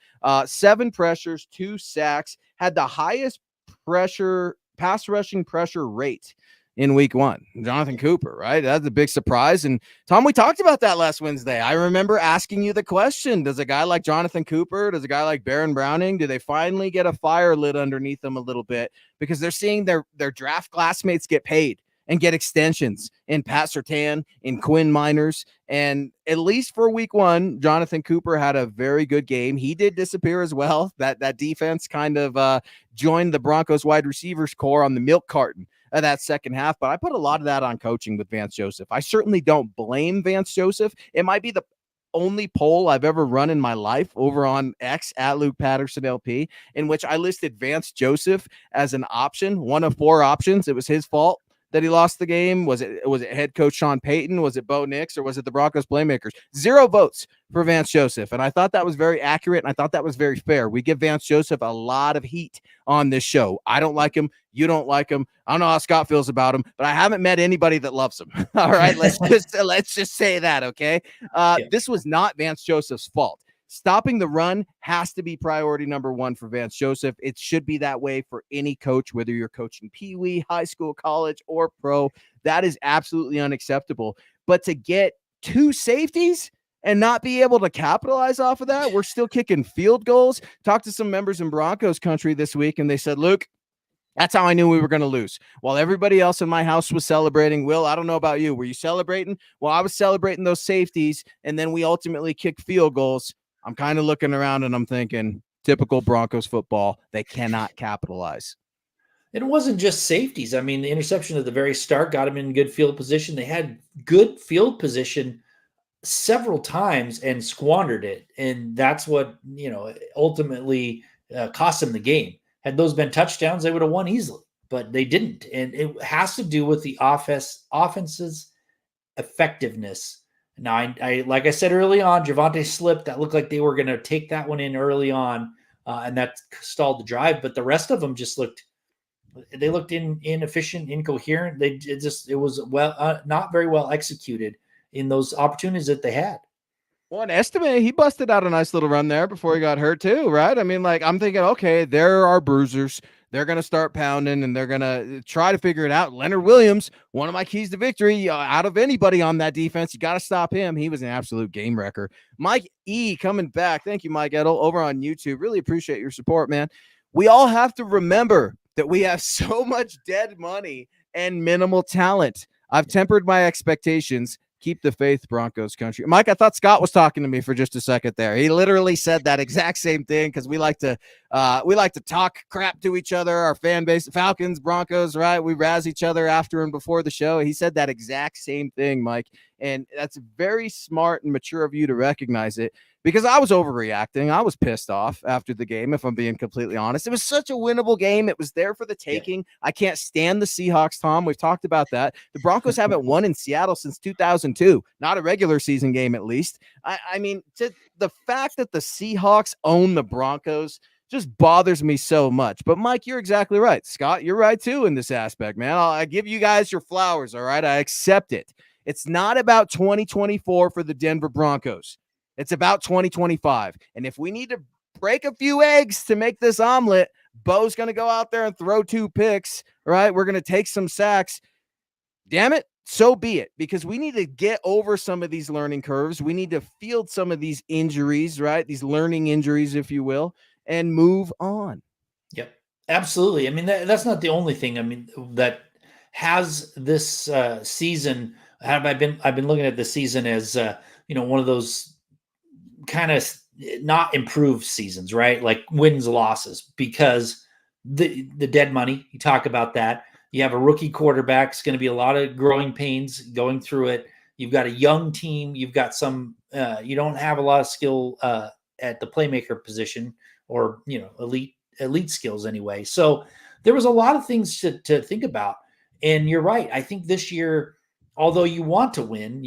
Speaker 1: 7 pressures, 2 sacks, had the highest pass rushing pressure rate in week 1. Jonathan Cooper, right? That's a big surprise. And Tom, we talked about that last Wednesday. I remember asking you the question, does a guy like Jonathan Cooper, does a guy like Baron Browning, do they finally get a fire lit underneath them a little bit because they're seeing their draft classmates get paid and get extensions in Pat Surtain, in Quinn Miners. And at least for week 1, Jonathan Cooper had a very good game. He did disappear as well. That defense kind of joined the Broncos wide receivers core on the milk carton of that second half. But I put a lot of that on coaching with Vance Joseph. I certainly don't blame Vance Joseph. It might be the only poll I've ever run in my life over on X at Luke Patterson LP, in which I listed Vance Joseph as an option, one of 4 options. It was his fault that he lost the game. Was it head coach Sean Payton? Was it Bo Nix? Or was it the Broncos playmakers? 0 votes for Vance Joseph. And I thought that was very accurate. And I thought that was very fair. We give Vance Joseph a lot of heat on this show. I don't like him. You don't like him. I don't know how Scott feels about him, but I haven't met anybody that loves him. All right. Let's just say that. Okay. This was not Vance Joseph's fault. Stopping the run has to be priority number 1 for Vance Joseph. It should be that way for any coach, whether you're coaching Pee Wee, high school, college, or pro. That is absolutely unacceptable. But to get 2 safeties and not be able to capitalize off of that, we're still kicking field goals. Talked to some members in Broncos country this week, and they said, Luke, that's how I knew we were going to lose. While everybody else in my house was celebrating, Will, I don't know about you. Were you celebrating? Well, I was celebrating those safeties, and then we ultimately kicked field goals. I'm kind of looking around and I'm thinking, typical Broncos football, they cannot capitalize.
Speaker 2: It wasn't just safeties. I mean, the interception at the very start got them in good field position. They had good field position several times and squandered it. And that's what, ultimately cost them the game. Had those been touchdowns, they would have won easily, but they didn't. And it has to do with the offense's effectiveness. Now, I like I said early on, Javonte slipped. That looked like they were going to take that one in early on, and that stalled the drive. But the rest of them just looked inefficient, incoherent. It was not very well executed in those opportunities that they had.
Speaker 1: Well, an estimate, he busted out a nice little run there before he got hurt too, right? I mean, like, I'm thinking, okay, there are bruisers. They're going to start pounding and they're going to try to figure it out. Leonard Williams, one of my keys to victory out of anybody on that defense. You got to stop him. He was an absolute game wrecker. Mike E coming back. Thank you, Mike Edel, over on YouTube. Really appreciate your support, man. We all have to remember that we have so much dead money and minimal talent. I've tempered my expectations. Keep the faith, Broncos country. Mike, I thought Scott was talking to me for just a second there. He literally said that exact same thing because we like to talk crap to each other, our fan base, Falcons, Broncos, right? We razz each other after and before the show. He said that exact same thing, Mike, and that's very smart and mature of you to recognize it because I was overreacting. I was pissed off after the game, if I'm being completely honest. It was such a winnable game. It was there for the taking. Yeah. I can't stand the Seahawks, Tom. We've talked about that. The Broncos haven't won in Seattle since 2002, not a regular season game at least. I mean, to the fact that the Seahawks own the Broncos just bothers me so much. But Mike, you're exactly right. Scott, you're right too in this aspect, man. I give you guys your flowers, all right? I accept it. It's not about 2024 for the Denver Broncos. It's about 2025. And if we need to break a few eggs to make this omelet, Bo's going to go out there and throw 2 picks, right? We're going to take some sacks. Damn it, so be it, because we need to get over some of these learning curves. We need to field some of these injuries, right? These learning injuries, if you will, and move on.
Speaker 2: Yep, absolutely. I mean, that's not the only thing. I mean, that has this season. I've been looking at the season as one of those kind of not improved seasons, right? Like wins, losses, because the dead money. You talk about that. You have a rookie quarterback. It's going to be a lot of growing pains going through it. You've got a young team. You've got some. You don't have a lot of skill at the playmaker position, or elite skills anyway. So there was a lot of things to think about. And you're right. I think this year, although you want to win,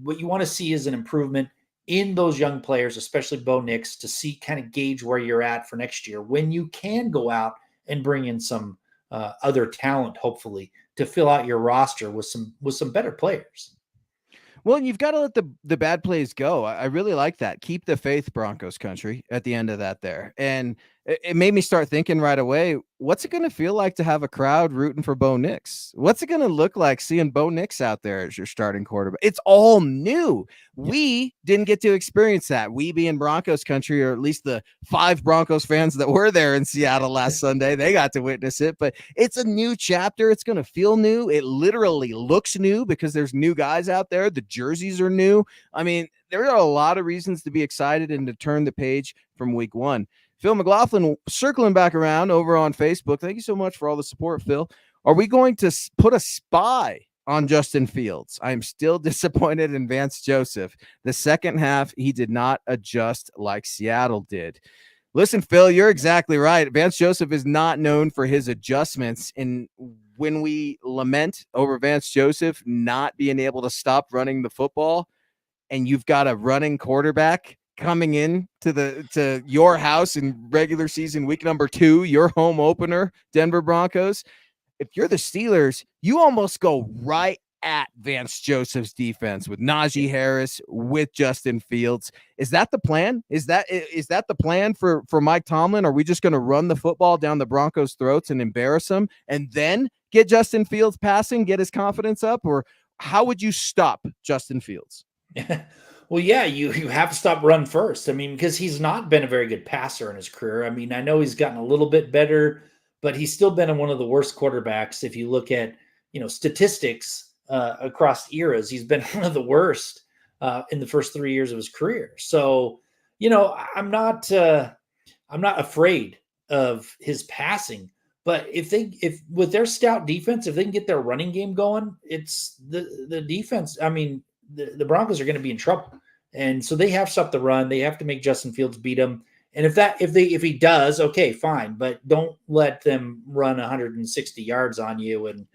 Speaker 2: what you want to see is an improvement in those young players, especially Bo Nix, to see kind of gauge where you're at for next year when you can go out and bring in some other talent, hopefully, to fill out your roster with some better players.
Speaker 1: Well, you've got to let the bad plays go. I really like that. Keep the faith, Broncos country, at the end of that there. And it made me start thinking right away, what's it going to feel like to have a crowd rooting for Bo Nix? What's it going to look like seeing Bo Nix out there as your starting quarterback? It's all new. We didn't get to experience that. We being Broncos country, or at least the 5 Broncos fans that were there in Seattle last Sunday, they got to witness it. But it's a new chapter. It's going to feel new. It literally looks new because there's new guys out there. The jerseys are new. I mean, there are a lot of reasons to be excited and to turn the page from week 1. Phil McLaughlin circling back around over on Facebook. Thank you so much for all the support, Phil. Are we going to put a spy on Justin Fields? I am still disappointed in Vance Joseph. The second half, he did not adjust like Seattle did. Listen, Phil, you're exactly right. Vance Joseph is not known for his adjustments. And when we lament over Vance Joseph not being able to stop running the football, and you've got a running quarterback coming in to your house in regular season week number 2, your home opener, Denver Broncos. If you're the Steelers, you almost go right at Vance Joseph's defense with Najee Harris, with Justin Fields. Is that the plan? Is that the plan for Mike Tomlin? Are we just going to run the football down the Broncos' throats and embarrass them, and then get Justin Fields passing, get his confidence up? Or how would you stop Justin Fields?
Speaker 2: Well, yeah, you have to stop run first. I mean, because he's not been a very good passer in his career. I mean, I know he's gotten a little bit better, but he's still been one of the worst quarterbacks. If you look at, statistics across eras, he's been one of the worst in the first 3 years of his career. So, I'm not afraid of his passing. But if with their stout defense, if they can get their running game going, it's the defense. I mean, the Broncos are going to be in trouble. And so they have to stop the run. They have to make Justin Fields beat him. And if he does, okay, fine. But don't let them run 160 yards on you and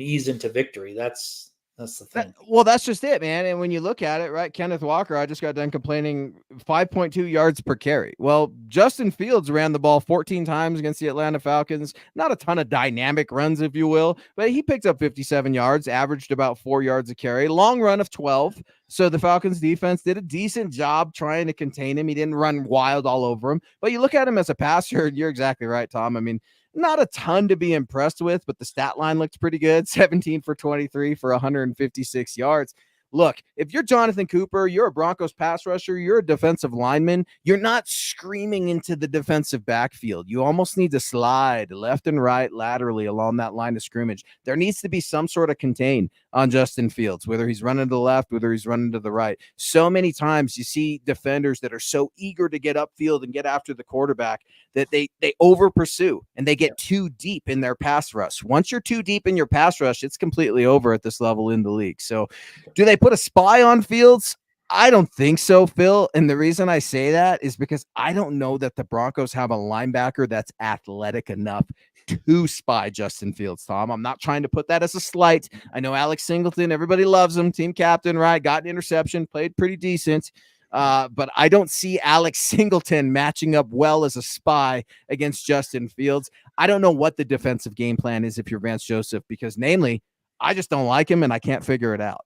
Speaker 2: ease into victory. That's the thing.
Speaker 1: Well, that's just it, man. And when you look at it, right, Kenneth Walker, I just got done complaining 5.2 yards per carry. Well, Justin Fields ran the ball 14 times against the Atlanta Falcons. Not a ton of dynamic runs, if you will, but he picked up 57 yards, averaged about 4 yards a carry, long run of 12. So the Falcons defense did a decent job trying to contain him. He didn't run wild all over him, but you look at him as a passer, and you're exactly right, Tom. I mean, not a ton to be impressed with, but the stat line looked pretty good. 17 for 23 for 156 yards. Look, if you're Jonathan Cooper, you're a Broncos pass rusher, you're a defensive lineman, you're not screaming into the defensive backfield. You almost need to slide left and right laterally along that line of scrimmage. There needs to be some sort of contain on Justin Fields, whether he's running to the left, whether he's running to the right. So many times you see defenders that are so eager to get upfield and get after the quarterback that they over pursue and they get too deep in their pass rush. Once you're too deep in your pass rush, it's completely over at this level in the league. So do they put a spy on Fields? I don't think so, Phil. And the reason I say that is because I don't know that the Broncos have a linebacker that's athletic enough to spy Justin Fields, Tom. I'm not trying to put that as a slight. I know Alex Singleton, everybody loves him, team captain, right? Got an interception, played pretty decent. But I don't see Alex Singleton matching up well as a spy against Justin Fields. I don't know what the defensive game plan is if you're Vance Joseph, because namely, I just don't like him and I can't figure it out.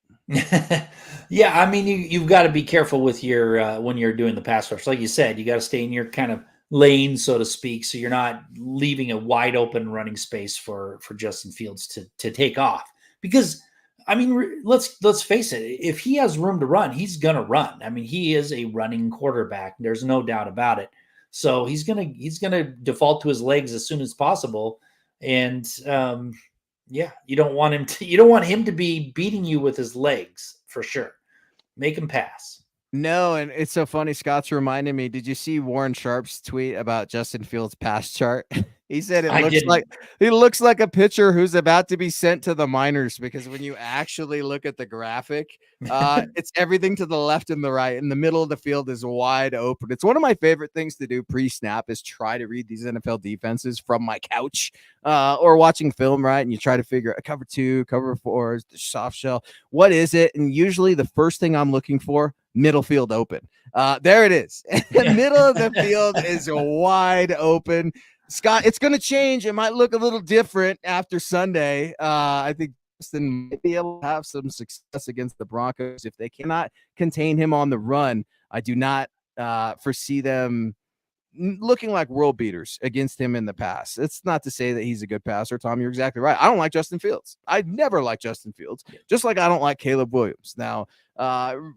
Speaker 2: Yeah, I mean, you've got to be careful with your when you're doing the pass rush. Like you said, you got to stay in your kind of lane, so to speak, so you're not leaving a wide open running space for Justin Fields to take off. Because I mean, let's face it, if he has room to run, he's gonna run. I mean, he is a running quarterback. There's no doubt about it. So he's gonna default to his legs as soon as possible, and yeah, you don't want him to be beating you with his legs for sure. Make him pass.
Speaker 1: No, and it's so funny. Scott's reminding me. Did you see Warren Sharp's tweet about Justin Fields' pass chart? He said
Speaker 2: I didn't.
Speaker 1: he looks like a pitcher who's about to be sent to the minors, because when you actually look at the graphic, it's everything to the left and the right, and the middle of the field is wide open. It's one of my favorite things to do pre-snap is try to read these NFL defenses from my couch or watching film, right? And you try to figure out cover 2, cover 4, the soft shell. What is it? And usually the first thing I'm looking for, middle field open. There it is. The middle of the field is wide open. Scott, it's going to change. It might look a little different after Sunday. I think Justin might be able to have some success against the Broncos. If they cannot contain him on the run, I do not foresee them looking like world beaters against him in the pass. It's not to say that he's a good passer, Tom. You're exactly right. I don't like Justin Fields. I've never liked Justin Fields, just like I don't like Caleb Williams. Now,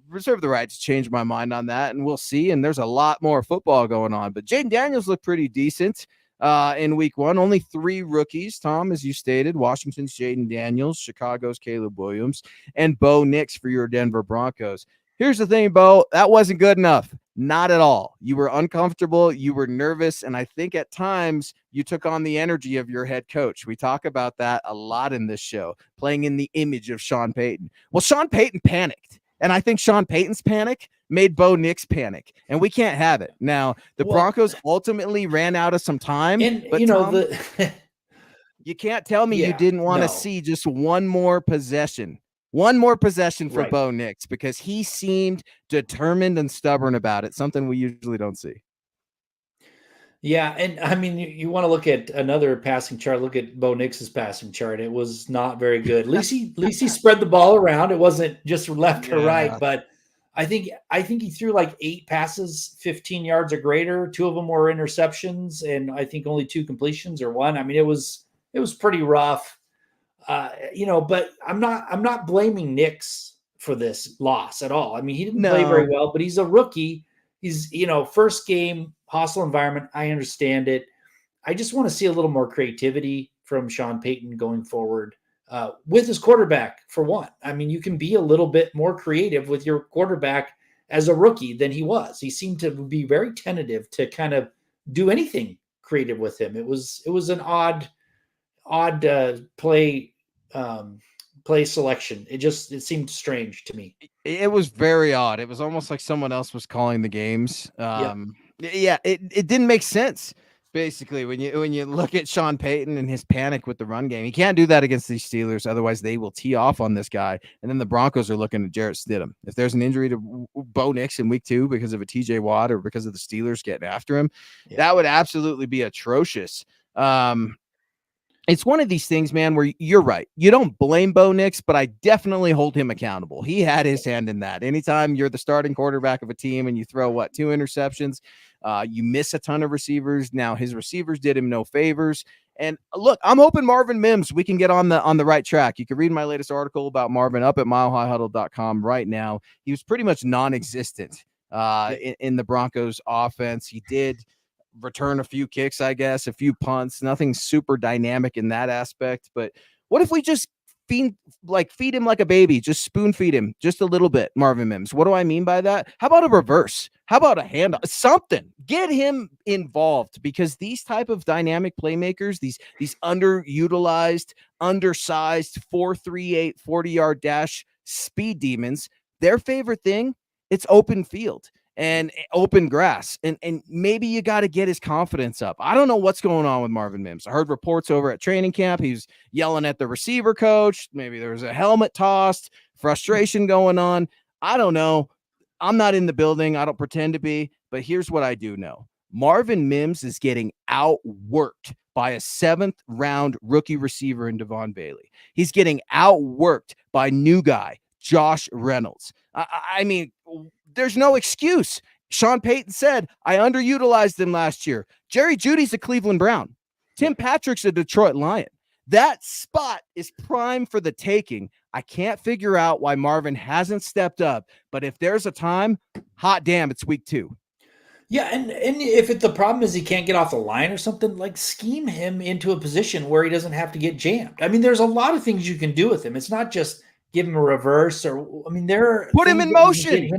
Speaker 1: reserve the right to change my mind on that, and we'll see. And there's a lot more football going on. But Jaden Daniels looked pretty decent in week 1. Only 3 rookies, Tom, as you stated. Washington's Jaden Daniels, Chicago's Caleb Williams, and Bo Nix for your Denver Broncos. Here's the thing, Bo, that wasn't good enough. Not at all. You were uncomfortable. You were nervous. And I think at times you took on the energy of your head coach. We talk about that a lot in this show, playing in the image of Sean Payton. Well, Sean Payton panicked. And I think Sean Payton's panic made Bo Nix panic. And we can't have it. Now, the Broncos ultimately ran out of some time.
Speaker 2: And,
Speaker 1: but
Speaker 2: you know,
Speaker 1: Tom, you can't tell me you didn't want to see just one more possession. One more possession for Bo Nix, because he seemed determined and stubborn about it, something we usually don't see.
Speaker 2: Yeah, and I mean, you want to look at another passing chart. Look at Bo Nix's passing chart. It was not very good. At least he spread the ball around. It wasn't just left or right. But I think he threw like 8 passes, 15 yards or greater. 2 of them were interceptions, and I think only 2 completions or 1. I mean, it was pretty rough. But I'm not blaming Nix for this loss at all. I mean, he didn't play very well, but he's a rookie. He's, first game, hostile environment. I understand it. I just want to see a little more creativity from Sean Payton going forward with his quarterback, for one. I mean, you can be a little bit more creative with your quarterback as a rookie than he was. He seemed to be very tentative to kind of do anything creative with him. It was an odd play selection. It seemed strange to me.
Speaker 1: It was very odd. It was almost like someone else was calling the games. Yeah, it didn't make sense. Basically, when you look at Sean Payton and his panic with the run game, he can't do that against these Steelers. Otherwise, they will tee off on this guy. And then the Broncos are looking at Jarrett Stidham. If there's an injury to Bo Nix in week 2 because of a TJ Watt or because of the Steelers getting after him, that would absolutely be atrocious. It's one of these things, man, where you're right. You don't blame Bo Nix, but I definitely hold him accountable. He had his hand in that. Anytime you're the starting quarterback of a team and you throw 2 interceptions, you miss a ton of receivers. Now his receivers did him no favors. And look, I'm hoping Marvin Mims, we can get on the right track. You can read my latest article about Marvin up at milehighhuddle.com right now. He was pretty much non-existent in the Broncos offense. He did return a few kicks, I guess, a few punts, nothing super dynamic in that aspect. But what if we just feed him like a baby, just spoon feed him just a little bit, Marvin Mims? What do I mean by that? How about a reverse? How about a handoff? Something. Get him involved, because these type of dynamic playmakers, these underutilized, undersized 4.38 40-yard dash speed demons, their favorite thing, it's open field and open grass. And maybe you got to get his confidence up. I don't know what's going on with Marvin Mims. I heard reports over at training camp. He was yelling at the receiver coach. Maybe there was a helmet tossed, frustration going on. I don't know. I'm not in the building. I don't pretend to be, but here's what I do know. Marvin Mims is getting outworked by a 7th round rookie receiver in Devon Bailey. He's getting outworked by new guy, Josh Reynolds. I mean, there's no excuse. Sean Payton said, I underutilized him last year. Jerry Jeudy's a Cleveland Brown. Tim Patrick's a Detroit Lion. That spot is prime for the taking. I can't figure out why Marvin hasn't stepped up, but if there's a time, hot damn, it's week 2.
Speaker 2: Yeah, and if the problem is he can't get off the line or something, like scheme him into a position where he doesn't have to get jammed. I mean, there's a lot of things you can do with him. It's not just give him a reverse there are
Speaker 1: put him in motion.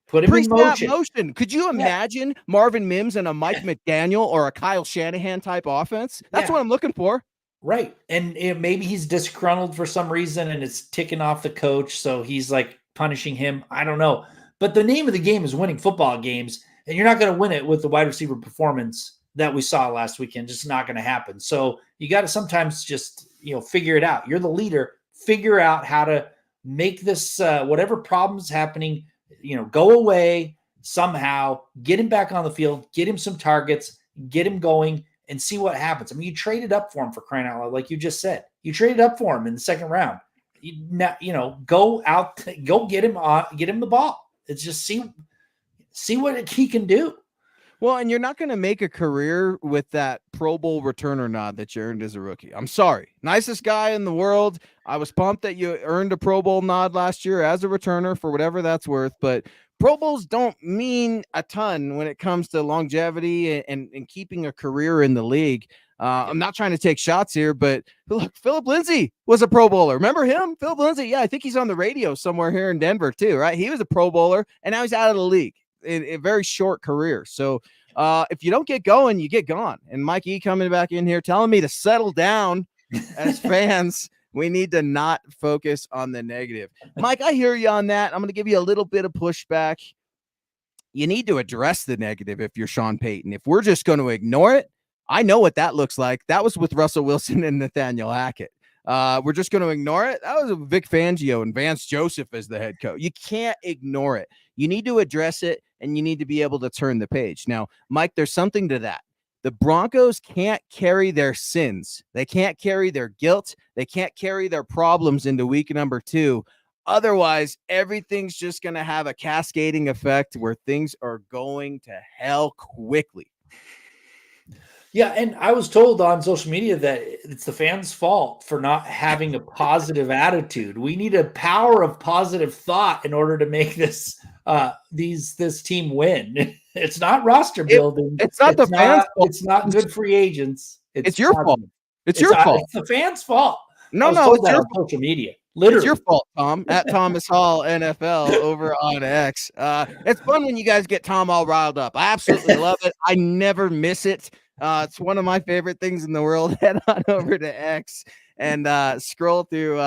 Speaker 2: Put him in
Speaker 1: motion. Could you imagine Marvin Mims and a Mike McDaniel or a Kyle Shanahan type offense? That's what I'm looking for.
Speaker 2: Right. And maybe he's disgruntled for some reason and it's ticking off the coach. So he's like punishing him. I don't know. But the name of the game is winning football games. And you're not going to win it with the wide receiver performance that we saw last weekend. Just not going to happen. So you got to sometimes just, figure it out. You're the leader. Figure out how to make this, whatever problem's happening, go away somehow, get him back on the field, get him some targets, get him going and see what happens. I mean, you traded up for him, for crying out loud, like you just said. You traded up for him in the second round. Go out, go get him the ball. It's just see what he can do.
Speaker 1: Well, and you're not going to make a career with that Pro Bowl returner nod that you earned as a rookie. I'm sorry. Nicest guy in the world. I was pumped that you earned a Pro Bowl nod last year as a returner for whatever that's worth, but Pro Bowls don't mean a ton when it comes to longevity and keeping a career in the league. I'm not trying to take shots here, but look, Philip Lindsay was a Pro Bowler. Remember him? Philip Lindsay? Yeah, I think he's on the radio somewhere here in Denver too, right? He was a Pro Bowler, and now he's out of the league. In a very short career. So if you don't get going, you get gone. And Mike E coming back in here telling me to settle down as fans. We need to not focus on the negative. Mike, I hear you on that. I'm going to give you a little bit of pushback. You need to address the negative if you're Sean Payton. If we're just going to ignore it, I know what that looks like. That was with Russell Wilson and Nathaniel Hackett. We're just going to ignore it. That was Vic Fangio and Vance Joseph as the head coach. You can't ignore it. You need to address it, and you need to be able to turn the page. Now, Mike, there's something to that. The Broncos can't carry their sins. They can't carry their guilt. They can't carry their problems into week number 2. Otherwise, everything's just going to have a cascading effect where things are going to hell quickly.
Speaker 2: Yeah, and I was told on social media that it's the fans' fault for not having a positive attitude. We need a power of positive thought in order to make this team win. It's not roster building.
Speaker 1: It's not the fans' fault.
Speaker 2: It's not good free agents.
Speaker 1: It's your fault. It's your fault.
Speaker 2: It's the fans' fault.
Speaker 1: No, it's your
Speaker 2: social media. Literally.
Speaker 1: It's your fault, Tom, at Thomas Hall NFL over on X. It's fun when you guys get Tom all riled up. I absolutely love it. I never miss it. It's one of my favorite things in the world. Head on over to X and scroll through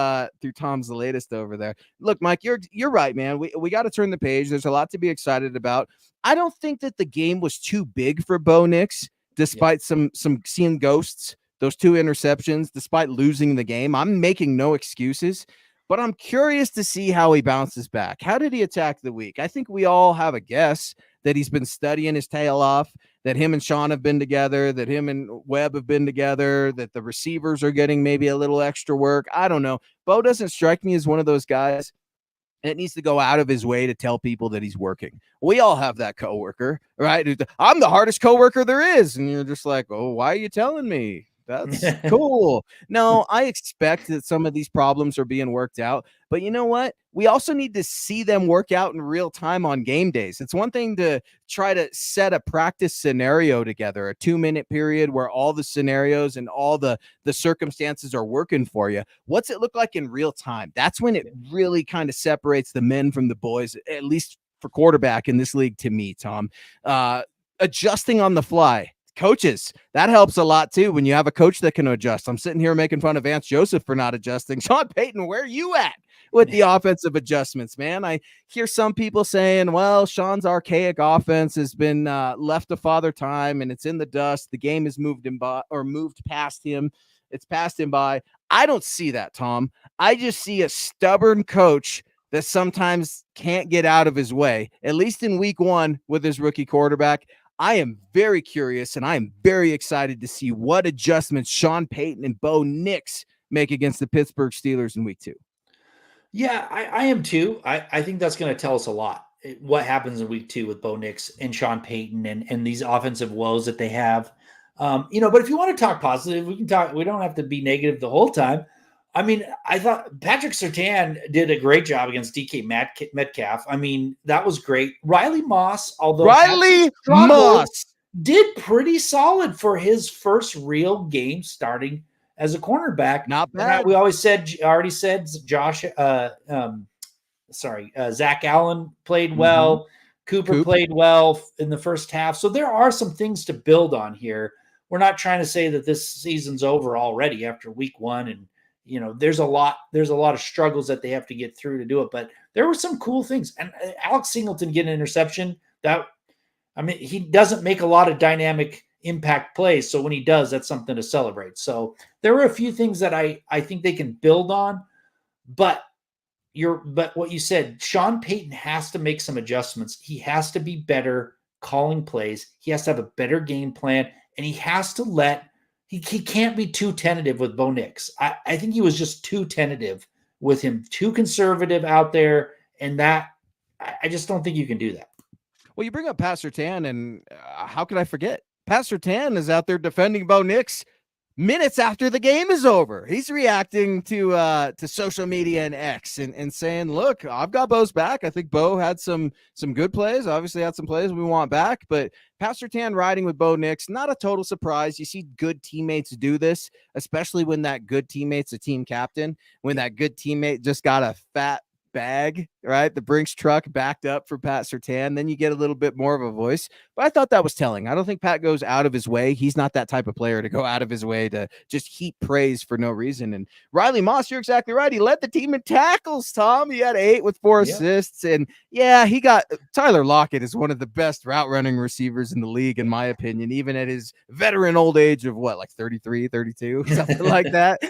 Speaker 1: Tom's latest over there. Look, Mike, you're right, man. We got to turn the page. There's a lot to be excited about. I don't think that the game was too big for Bo Nix, despite some seeing ghosts, those 2 interceptions, despite losing the game. I'm making no excuses, but I'm curious to see how he bounces back. How did he attack the week? I think we all have a guess that he's been studying his tail off, that him and Sean have been together, that him and Webb have been together, that the receivers are getting maybe a little extra work. I don't know. Bo doesn't strike me as one of those guys that needs to go out of his way to tell people that he's working. We all have that coworker, right? I'm the hardest coworker there is. And you're just like, oh, why are you telling me? That's cool. No, I expect that some of these problems are being worked out, but you know what? We also need to see them work out in real time on game days. It's one thing to try to set a practice scenario together, a 2-minute period where all the scenarios and all the circumstances are working for you. What's it look like in real time? That's when it really kind of separates the men from the boys, at least for quarterback in this league to me, Tom. Adjusting on the fly. Coaches, that helps a lot too when you have a coach that can adjust. I'm sitting here making fun of Vance Joseph for not adjusting. Sean Payton, where are you at with the offensive adjustments, man? I hear some people saying, well, Sean's archaic offense has been left to father time and it's in the dust. The game has moved past him. It's passed him by. I don't see that, Tom. I just see a stubborn coach that sometimes can't get out of his way, at least in week 1 with his rookie quarterback. I am very curious, and I am very excited to see what adjustments Sean Payton and Bo Nix make against the Pittsburgh Steelers in week 2.
Speaker 2: Yeah, I am too. I think that's going to tell us a lot. What happens in week 2 with Bo Nix and Sean Payton and these offensive woes that they have. But if you want to talk positive, we can talk. We don't have to be negative the whole time. I mean, I thought Patrick Surtain did a great job against DK Metcalf. I mean, that was great. Riley Moss, although
Speaker 1: Riley Moss
Speaker 2: did pretty solid for his first real game starting as a cornerback.
Speaker 1: Not bad.
Speaker 2: We already said Zach Allen played well.
Speaker 1: Mm-hmm.
Speaker 2: Cooper played well in the first half. So there are some things to build on here. We're not trying to say that this season's over already after week 1. And, there's a lot of struggles that they have to get through to do it. But there were some cool things. And Alex Singleton getting an interception, he doesn't make a lot of dynamic impact plays. So when he does, that's something to celebrate. So there were a few things that I think they can build on. But what you said, Sean Payton has to make some adjustments. He has to be better calling plays. He has to have a better game plan, and he has to he can't be too tentative with Bo Nix. I think he was just too tentative with him, too conservative out there, and that I just don't think you can do that.
Speaker 1: Well, you bring up Pat Surtain, and how could I forget? Pat Surtain is out there defending Bo Nix minutes after the game is over. He's reacting to social media and X and saying, look, I've got Bo's back. I think Bo had some good plays, obviously had some plays we want back, but Pat Surtain riding with Bo Nix, not a total surprise. You see good teammates do this, especially when that good teammate's a team captain, when that good teammate just got a fat bag, right? The Brinks truck backed up for Pat Surtain. Then you get a little bit more of a voice. But I thought that was telling. I don't think Pat goes out of his way. He's not that type of player to go out of his way to just heap praise for no reason. And Riley Moss, you're exactly right. He led the team in tackles, Tom. He had 8 with 4 assists. And he got Tyler Lockett is one of the best route running receivers in the league, in my opinion, even at his veteran old age of 33, 32, something like that.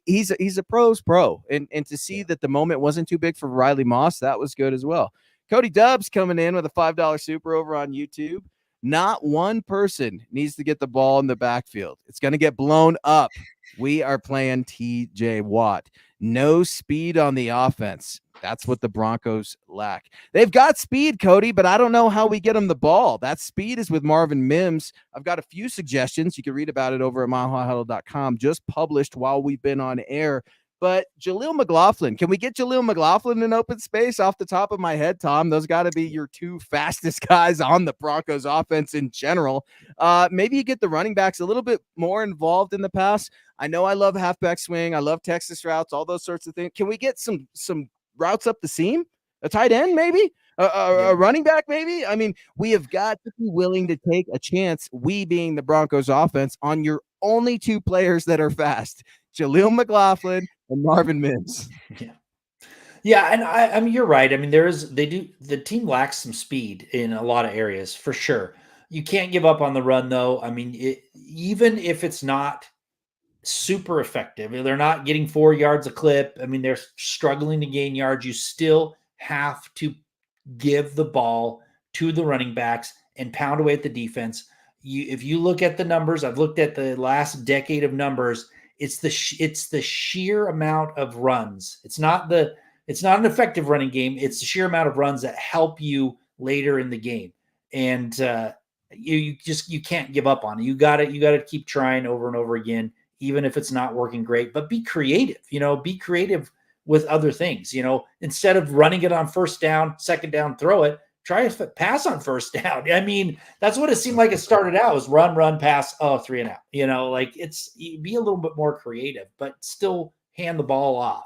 Speaker 1: He's a pro's pro. And to see that the moment wasn't too big for Riley Moss, that was good as well. Cody Dubs coming in with a $5 super over on YouTube. Not one person needs to get the ball in the backfield. It's going to get blown up. We are playing TJ Watt. No speed on the offense. That's what the Broncos lack. They've got speed, Cody, but I don't know how we get them the ball. That speed is with Marvin Mims. I've got a few suggestions. You can read about it over at milehighhuddle.com, just published while we've been on air. But Jaleel McLaughlin, can we get Jaleel McLaughlin in open space off the top of my head, Tom? Those got to be your 2 fastest guys on the Broncos offense in general. Maybe you get the running backs a little bit more involved in the pass. I know I love halfback swing. I love Texas routes, all those sorts of things. Can we get some routes up the seam? A tight end, maybe? A running back, maybe? I mean, we have got to be willing to take a chance, we being the Broncos offense, on your only 2 players that are fast, Jaleel McLaughlin and Marvin Mims.
Speaker 2: Yeah, and I mean, you're right. I mean, the team lacks some speed in a lot of areas for sure. You can't give up on the run, though. I mean, even if it's not super effective, they're not getting 4 yards a clip. I mean, they're struggling to gain yards. You still have to give the ball to the running backs and pound away at the defense. If you look at the numbers, I've looked at the last decade of numbers. It's the sheer amount of runs. It's not an effective running game. It's the sheer amount of runs that help you later in the game. And you can't give up on it. You got to keep trying over and over again, even if it's not working great. But be creative. Be creative with other things. Instead of running it on first down, second down, throw it. Try to pass on first down. I mean, that's what it seemed like it started out, was run, pass, 3 and out. Be a little bit more creative, but still hand the ball off.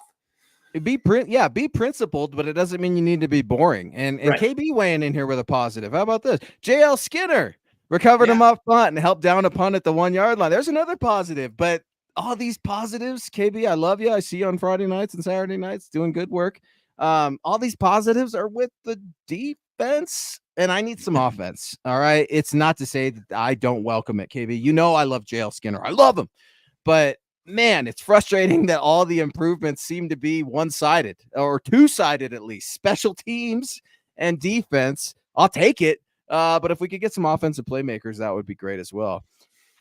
Speaker 1: Be principled, but it doesn't mean you need to be boring. And right. KB weighing in here with a positive. How about this? JL Skinner recovered him up front and helped down a punt at the 1 yard line. There's another positive, but all these positives, KB, I love you. I see you on Friday nights and Saturday nights doing good work. All these positives are with the defense, and I need some offense. All right. It's not to say that I don't welcome it, KB. I love JL Skinner. I love him. But man, it's frustrating that all the improvements seem to be one-sided or two-sided at least. Special teams and defense, I'll take it. But if we could get some offensive playmakers, that would be great as well.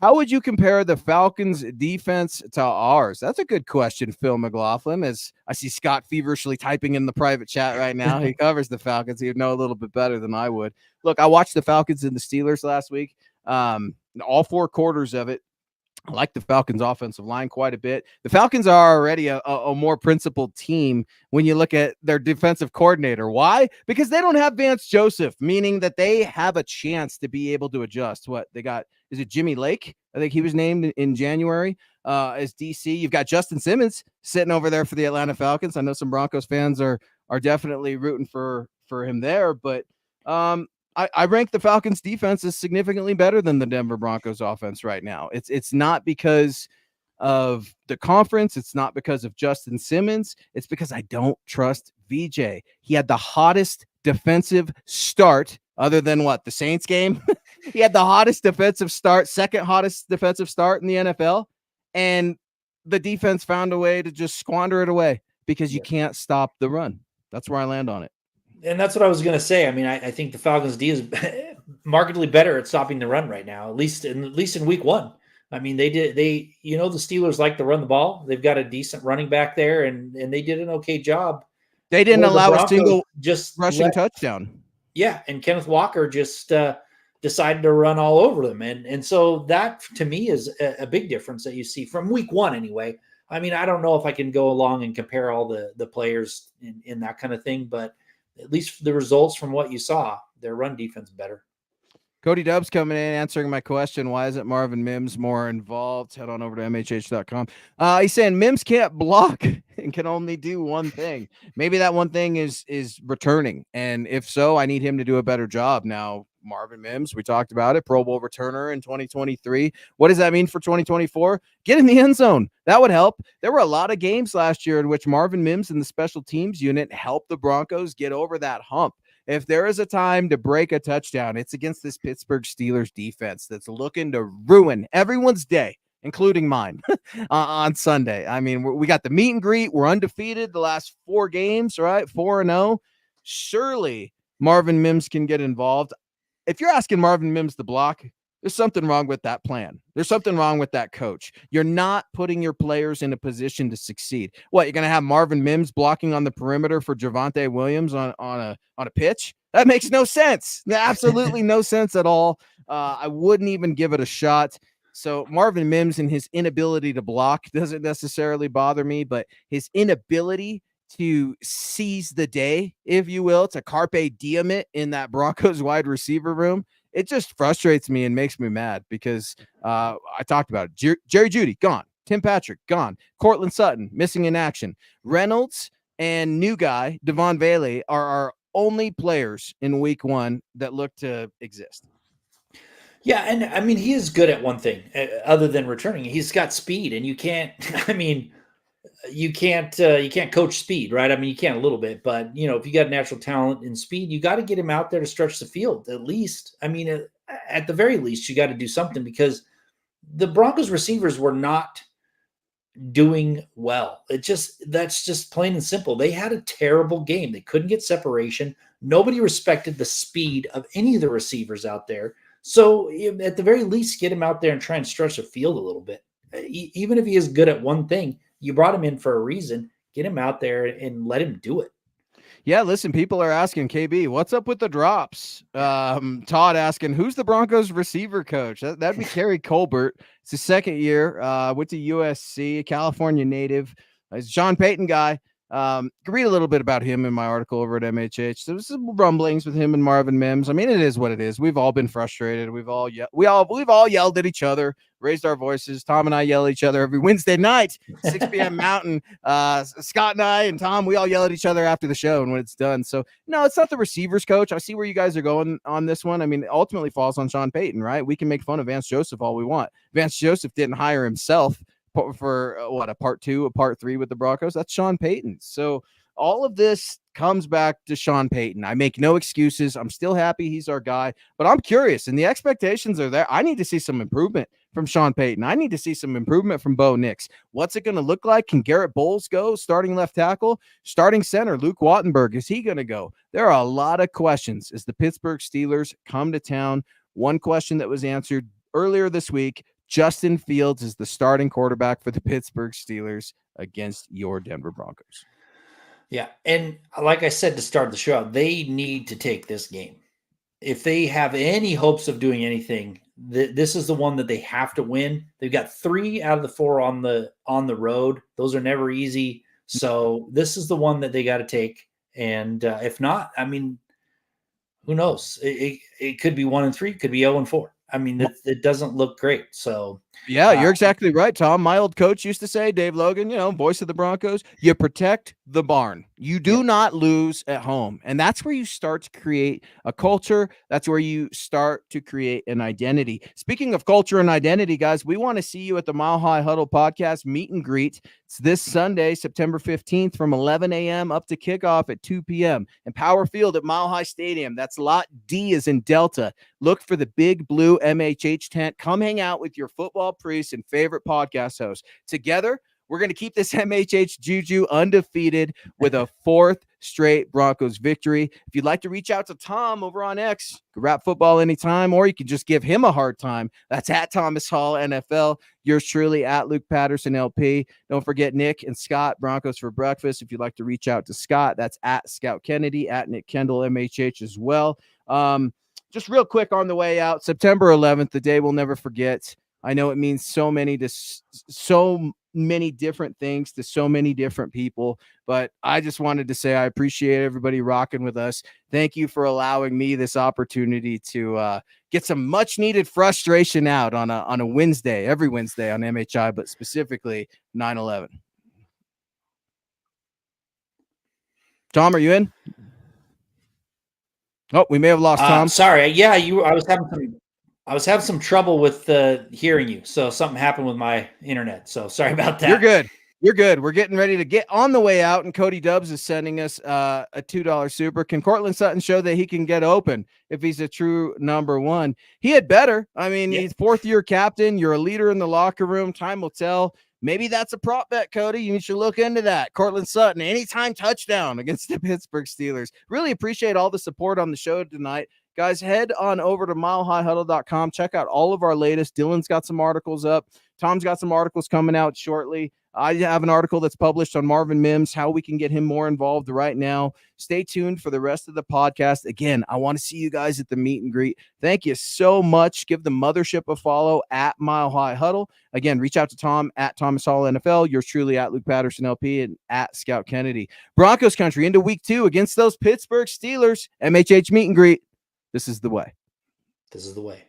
Speaker 1: How would you compare the Falcons' defense to ours? That's a good question, Phil McLaughlin. As I see Scott feverishly typing in the private chat right now, he covers the Falcons. He would know a little bit better than I would. Look, I watched the Falcons and the Steelers last week. All 4 quarters of it. I like the Falcons' offensive line quite a bit. The Falcons are already a more principled team when you look at their defensive coordinator. Why? Because they don't have Vance Joseph, meaning that they have a chance to be able to adjust. What they got, is it Jimmy Lake? I think he was named in January as DC. You've got Justin Simmons sitting over there for the Atlanta Falcons. I know some Broncos fans are definitely rooting for him there, but I rank the Falcons defense as significantly better than the Denver Broncos offense right now. It's not because of the conference. It's not because of Justin Simmons. It's because I don't trust VJ. He had the hottest defensive start other than what, the Saints game. He had the hottest defensive start, second hottest defensive start in the NFL. And the defense found a way to just squander it away because you can't stop the run. That's where I land on it.
Speaker 2: And that's what I was going to say. I mean, I think the Falcons D is markedly better at stopping the run right now, at least in week 1. I mean, the Steelers like to run the ball. They've got a decent running back there, and they did an okay job.
Speaker 1: They didn't allow a single rushing touchdown.
Speaker 2: Yeah, and Kenneth Walker just decided to run all over them. And so that, to me, is a big difference that you see from week 1 anyway. I mean, I don't know if I can go along and compare all the players in that kind of thing, but at least the results from what you saw, their run defense better.
Speaker 1: Cody Dubs coming in, answering my question. Why isn't Marvin Mims more involved? Head on over to MHH.com. He's saying Mims can't block and can only do one thing. Maybe that one thing is returning. And if so, I need him to do a better job. Now, Marvin Mims, we talked about it, Pro Bowl returner in 2023. What does that mean for 2024? Get in the end zone. That would help. There were a lot of games last year in which Marvin Mims and the special teams unit helped the Broncos get over that hump. If there is a time to break a touchdown, it's against this Pittsburgh Steelers defense that's looking to ruin everyone's day, including mine, on Sunday. I mean, we got the meet and greet. We're undefeated the last 4 games, right? 4-0. Surely Marvin Mims can get involved. If you're asking Marvin Mims to block, there's something wrong with that plan. There's something wrong with that coach. You're not putting your players in a position to succeed. What, you're going to have Marvin Mims blocking on the perimeter for Javonte Williams on a pitch? That makes no sense. Absolutely no sense at all. I wouldn't even give it a shot. So Marvin Mims and his inability to block doesn't necessarily bother me, but his inability to seize the day, if you will, to carpe diem it in that Broncos wide receiver room, it just frustrates me and makes me mad because I talked about it. Jerry Jeudy, gone. Tim Patrick, gone. Cortland Sutton, missing in action. Reynolds and new guy, Devon Bailey, are our only players in week 1 that look to exist.
Speaker 2: Yeah, and I mean, he is good at one thing other than returning. He's got speed, and you can't coach speed, right? I mean, you can a little bit, but if you got natural talent and speed, you got to get him out there to stretch the field at least. I mean, at the very least, you got to do something because the Broncos receivers were not doing well. That's just plain and simple. They had a terrible game. They couldn't get separation. Nobody respected the speed of any of the receivers out there. So at the very least, get him out there and try and stretch the field a little bit. Even if he is good at one thing, you brought him in for a reason. Get him out there and let him do it.
Speaker 1: Yeah, listen, people are asking, KB, what's up with the drops? Todd asking, who's the Broncos receiver coach? That'd be Kerry Colbert. It's his second year. Went to USC, a California native. He's a Sean Payton guy. Read a little bit about him in my article over at MHH. There was some rumblings with him and Marvin Mims. I mean, it is what it is. We've all been frustrated. We've all yelled at each other, raised our voices. Tom and I yell at each other every Wednesday night, 6 p.m. Mountain. Scott and I and Tom, we all yell at each other after the show and when it's done. So no, it's not the receivers coach. I see where you guys are going on this one. I mean, it ultimately falls on Sean Payton, right? We can make fun of Vance Joseph all we want. Vance Joseph didn't hire himself for a part 2, a part 3 with the Broncos. That's Sean Payton. So all of this comes back to Sean Payton. I make no excuses. I'm still happy he's our guy, but I'm curious, and the expectations are there. I need to see some improvement from Sean Payton. I need to see some improvement from Bo Nix. What's it going to look like? Can Garrett Bowles go starting left tackle? Starting center, Luke Wattenberg, is he going to go? There are a lot of questions as the Pittsburgh Steelers come to town. One question that was answered earlier this week, Justin Fields is the starting quarterback for the Pittsburgh Steelers against your Denver Broncos.
Speaker 2: Yeah, and like I said to start the show, they need to take this game. If they have any hopes of doing anything, this is the one that they have to win. They've got 3 out of the 4 on the road. Those are never easy. So this is the one that they got to take. And if not, I mean, who knows? It could be 1-3, it could be 0-4. I mean, it doesn't look great. So
Speaker 1: yeah, you're exactly right, Tom. My old coach used to say, Dave Logan, voice of the Broncos, you protect the barn. You do not lose at home. And that's where you start to create a culture. That's where you start to create an identity. Speaking of culture and identity, guys, we want to see you at the Mile High Huddle podcast meet and greet. It's this Sunday, September 15th from 11 a.m. up to kickoff at 2 p.m. in Power Field at Mile High Stadium. That's Lot D as in Delta. Look for the big blue MHH tent. Come hang out with your football priest and favorite podcast host. Together, we're going to keep this MHH juju undefeated with a 4th straight Broncos victory. If you'd like to reach out to Tom over on X, you can rap football anytime, or you can just give him a hard time. That's at Thomas Hall NFL. Yours truly at Luke Patterson LP. Don't forget Nick and Scott, Broncos for Breakfast. If you'd like to reach out to Scott, that's at Scout Kennedy, at Nick Kendall MHH as well. Just real quick on the way out, September 11th, the day we'll never forget. I know it means so many different things to so many different people, but I just wanted to say I appreciate everybody rocking with us. Thank you for allowing me this opportunity to get some much needed frustration out on a Wednesday, every Wednesday on MHI, but specifically 9/11. Tom, are you in? Oh, we may have lost Tom.
Speaker 2: Sorry. Yeah, I was having some trouble with hearing you. So something happened with my internet. So sorry about that.
Speaker 1: You're good. You're good. We're getting ready to get on the way out, and Cody Dubs is sending us a $2 super. Can Cortland Sutton show that he can get open if he's a true number 1? He had better. I mean, He's 4th-year captain. You're a leader in the locker room. Time will tell. Maybe that's a prop bet, Cody. You should look into that. Cortland Sutton, anytime touchdown against the Pittsburgh Steelers. Really appreciate all the support on the show tonight. Guys, head on over to milehighhuddle.com. Check out all of our latest. Dylan's got some articles up. Tom's got some articles coming out shortly. I have an article that's published on Marvin Mims, how we can get him more involved right now. Stay tuned for the rest of the podcast. Again, I want to see you guys at the meet and greet. Thank you so much. Give the mothership a follow at Mile High Huddle. Again, reach out to Tom at Thomas Hall NFL. Yours truly at Luke Patterson LP and at Scout Kennedy. Broncos country into week 2 against those Pittsburgh Steelers. MHH meet and greet. This is the way.
Speaker 2: This is the way.